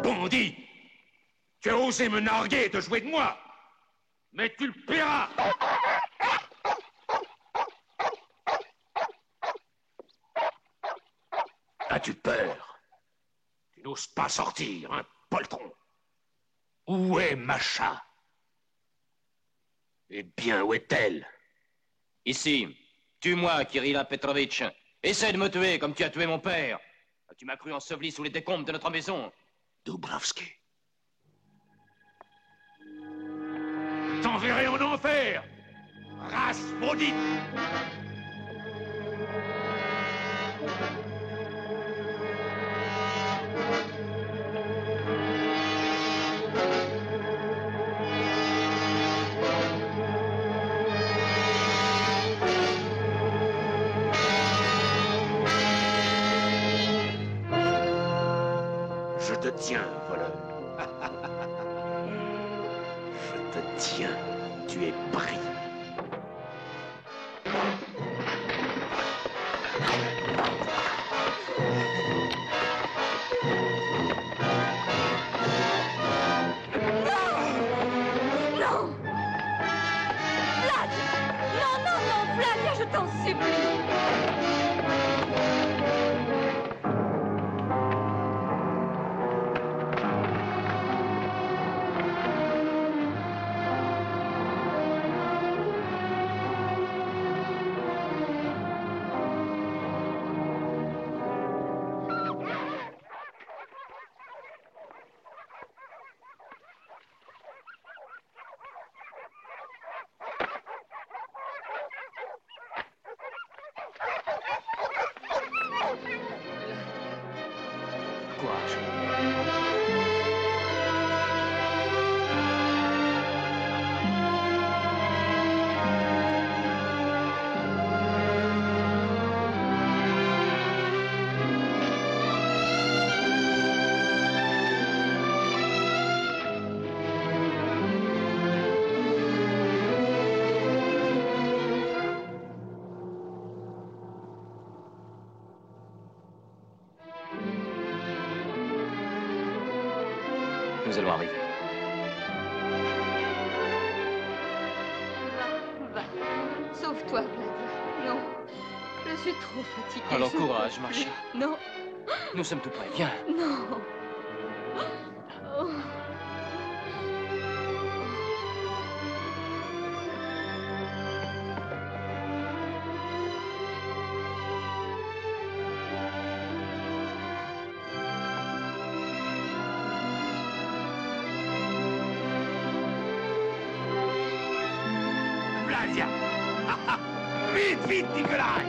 Bandit! Tu as osé me narguer et te jouer de moi! Mais tu le paieras! As-tu peur? Tu n'oses pas sortir, hein, poltron? Où est Macha? Eh bien, où est-elle? Ici. Tue-moi, Kirilla Petrovitch. Essaie de me tuer comme tu as tué mon père. Tu m'as cru enseveli sous les décombres de notre maison. Dubrovski. T'enverrai en enfer! Race maudite! Je te tiens, voleur. Je te tiens. Tu es pris. Non! Vlad! Non, Vladia, je t'en supplie! courage. Nous allons arriver. Va. Sauve-toi, Gladia. Non. Je suis trop fatiguée. Alors Je ne courage, peux Marcia. plus. Non. Nous sommes tout prêts. Viens. Non. Oh. Gladia. Vite, vite, Nicolas.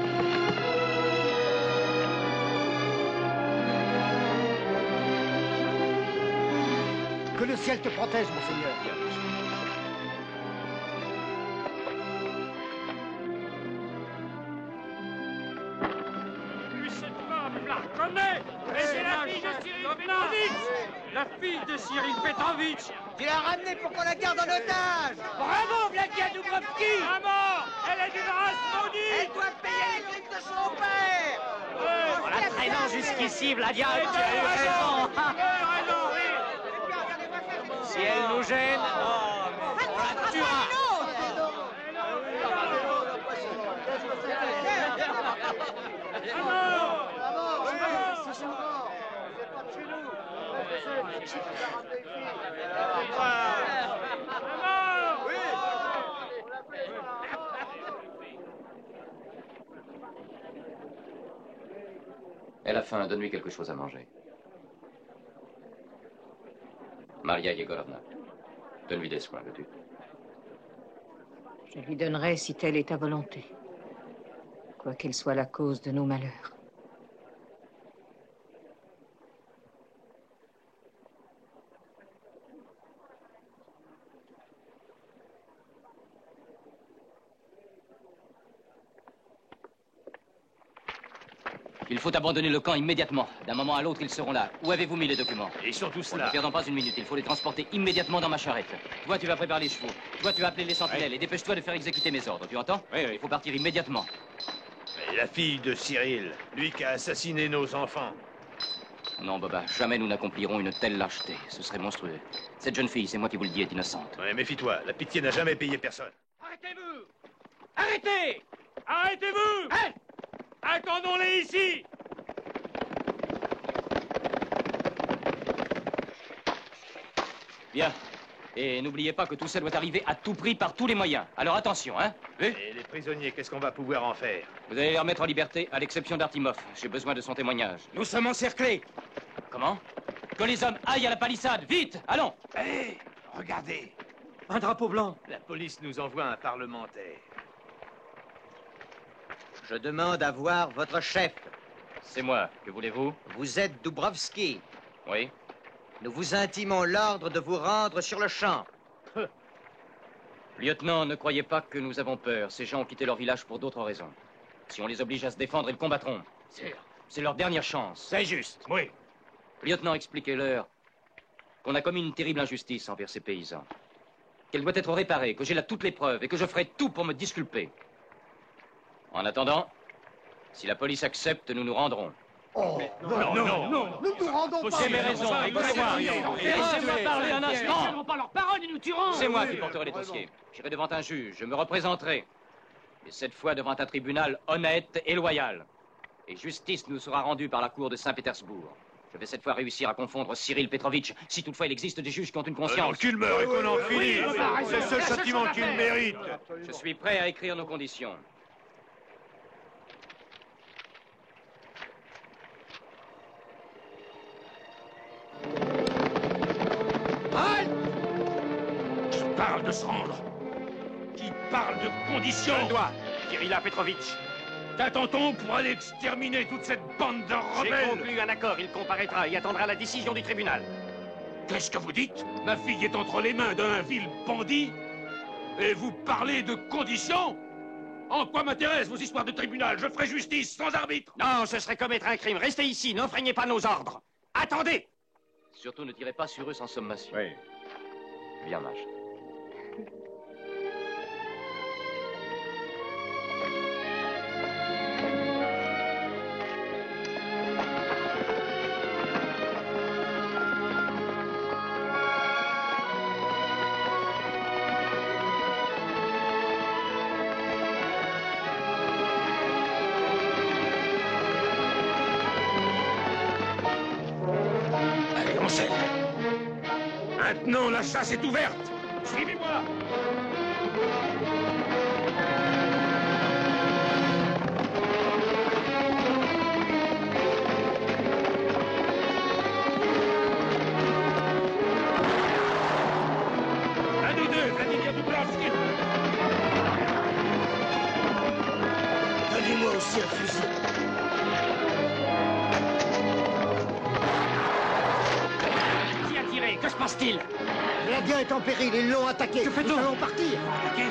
Que le ciel te protège, monseigneur. Cette femme-là, connais. Et c'est la fille de Cyril Petrovitch. La fille de Cyril Petrovitch. Tu l'as ramenée pour qu'on la garde en otage. Bravo, Vladia Dubrovski. Maman, elle est d'une race maudite. Elle doit payer les crimes de son père. En la traînant jusqu'ici, Vladia, tu as eu raison. Si elle nous gêne, on la tuera. Elle a faim, donne-lui quelque chose à manger. Maria Yegorovna, donne-lui des soins, veux-tu? Je lui donnerai si telle est ta volonté, quoi qu'elle soit la cause de nos malheurs. Il faut abandonner le camp immédiatement. D'un moment à l'autre, ils seront là. Où avez-vous mis les documents? Ils sont tous Ne là. perdons pas une minute. Il faut les transporter immédiatement dans ma charrette. Toi, tu vas préparer les chevaux. Toi, tu vas appeler les sentinelles et dépêche-toi de faire exécuter mes ordres. Tu entends? Oui, oui. Il faut partir immédiatement. Et la fille de Cyril, lui qui a assassiné nos enfants. Non, Boba, jamais nous n'accomplirons une telle lâcheté. Ce serait monstrueux. Cette jeune fille, c'est moi qui vous le dis, est innocente. Ouais, méfie-toi, la pitié n'a jamais payé personne. Arrêtez-vous. Arrêtez. Arrêtez-vous. Hein? Attendons-les ici. Bien. Et n'oubliez pas que tout ça doit arriver à tout prix par tous les moyens. Alors attention, hein? Et les prisonniers, qu'est-ce qu'on va pouvoir en faire? Vous allez les remettre en liberté, à l'exception d'Artimov. J'ai besoin de son témoignage. Nous sommes encerclés. Comment? Que les hommes aillent à la palissade, vite! Allons! Hé, regardez. Un drapeau blanc. La police nous envoie un parlementaire. Je demande à voir votre chef. C'est moi. Que voulez-vous? Vous êtes Dubrovski. Oui. Nous vous intimons l'ordre de vous rendre sur le champ. Lieutenant, ne croyez pas que nous avons peur. Ces gens ont quitté leur village pour d'autres raisons. Si on les oblige à se défendre, ils combattront. C'est leur dernière chance. C'est juste. Oui. Lieutenant, expliquez-leur qu'on a commis une terrible injustice envers ces paysans. Qu'elle doit être réparée, que j'ai là toutes les preuves et que je ferai tout pour me disculper. En attendant, si la police accepte, nous nous rendrons. Oh, non, nous nous rendons pas. J'ai mes raisons, écoutez-moi. Laissez-moi parler un instant. Ils ne tiendront pas leur parole, ils nous tueront. C'est moi qui porterai les dossiers. J'irai devant un juge, je me représenterai. Et cette fois devant un tribunal honnête et loyal. Et justice nous sera rendue par la cour de Saint-Pétersbourg. Je vais cette fois réussir à confondre Cyril Petrovitch, si toutefois il existe des juges qui ont une conscience. Qu'il meure et qu'on en finisse. C'est le seul châtiment qu'il mérite. Je suis prêt à écrire nos conditions. Halt! Qui parle de se rendre? Qui parle de conditions? Je le dois, Kirilla Petrovitch. T'attend-on pour aller exterminer toute cette bande de J'ai rebelles? conclu un accord, il comparaîtra et attendra la décision du tribunal. Qu'est-ce que vous dites? Ma fille est entre les mains d'un vil bandit? Et vous parlez de conditions? En quoi m'intéressent vos histoires de tribunal? Je ferai justice sans arbitre. Non, ce serait commettre un crime. Restez ici, n'enfreignez pas nos ordres. Attendez! Surtout ne tirez pas sur eux sans sommation. Oui. Viens, Mage. Allez, on scelle. Maintenant, la chasse est ouverte. Suivez-moi. À nous deux, Vladimir Dubrovski. Donnez-moi aussi un fusil. Qui a tiré? Que se passe-t-il? Gladia est en péril, ils l'ont attaqué. Que fait-on? Nous allons partir. Attaqué?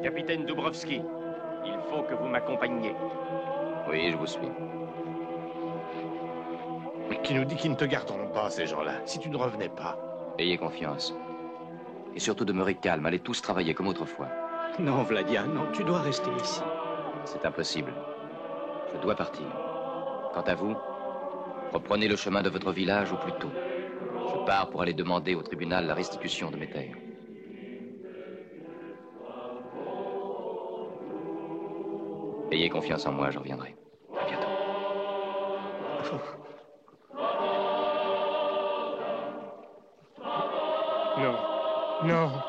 Capitaine Dubrovski, il faut que vous m'accompagniez. Oui, je vous suis. Mais qui nous dit qu'ils ne te garderont pas, ces gens-là, si tu ne revenais pas? Ayez confiance. Et surtout demeurez calme, allez tous travailler comme autrefois. Non, Vladia, non, tu dois rester ici. C'est impossible. Je dois partir. Quant à vous, reprenez le chemin de votre village au plus tôt. Je pars pour aller demander au tribunal la restitution de mes terres. Ayez confiance en moi, je reviendrai. À bientôt. Non, non.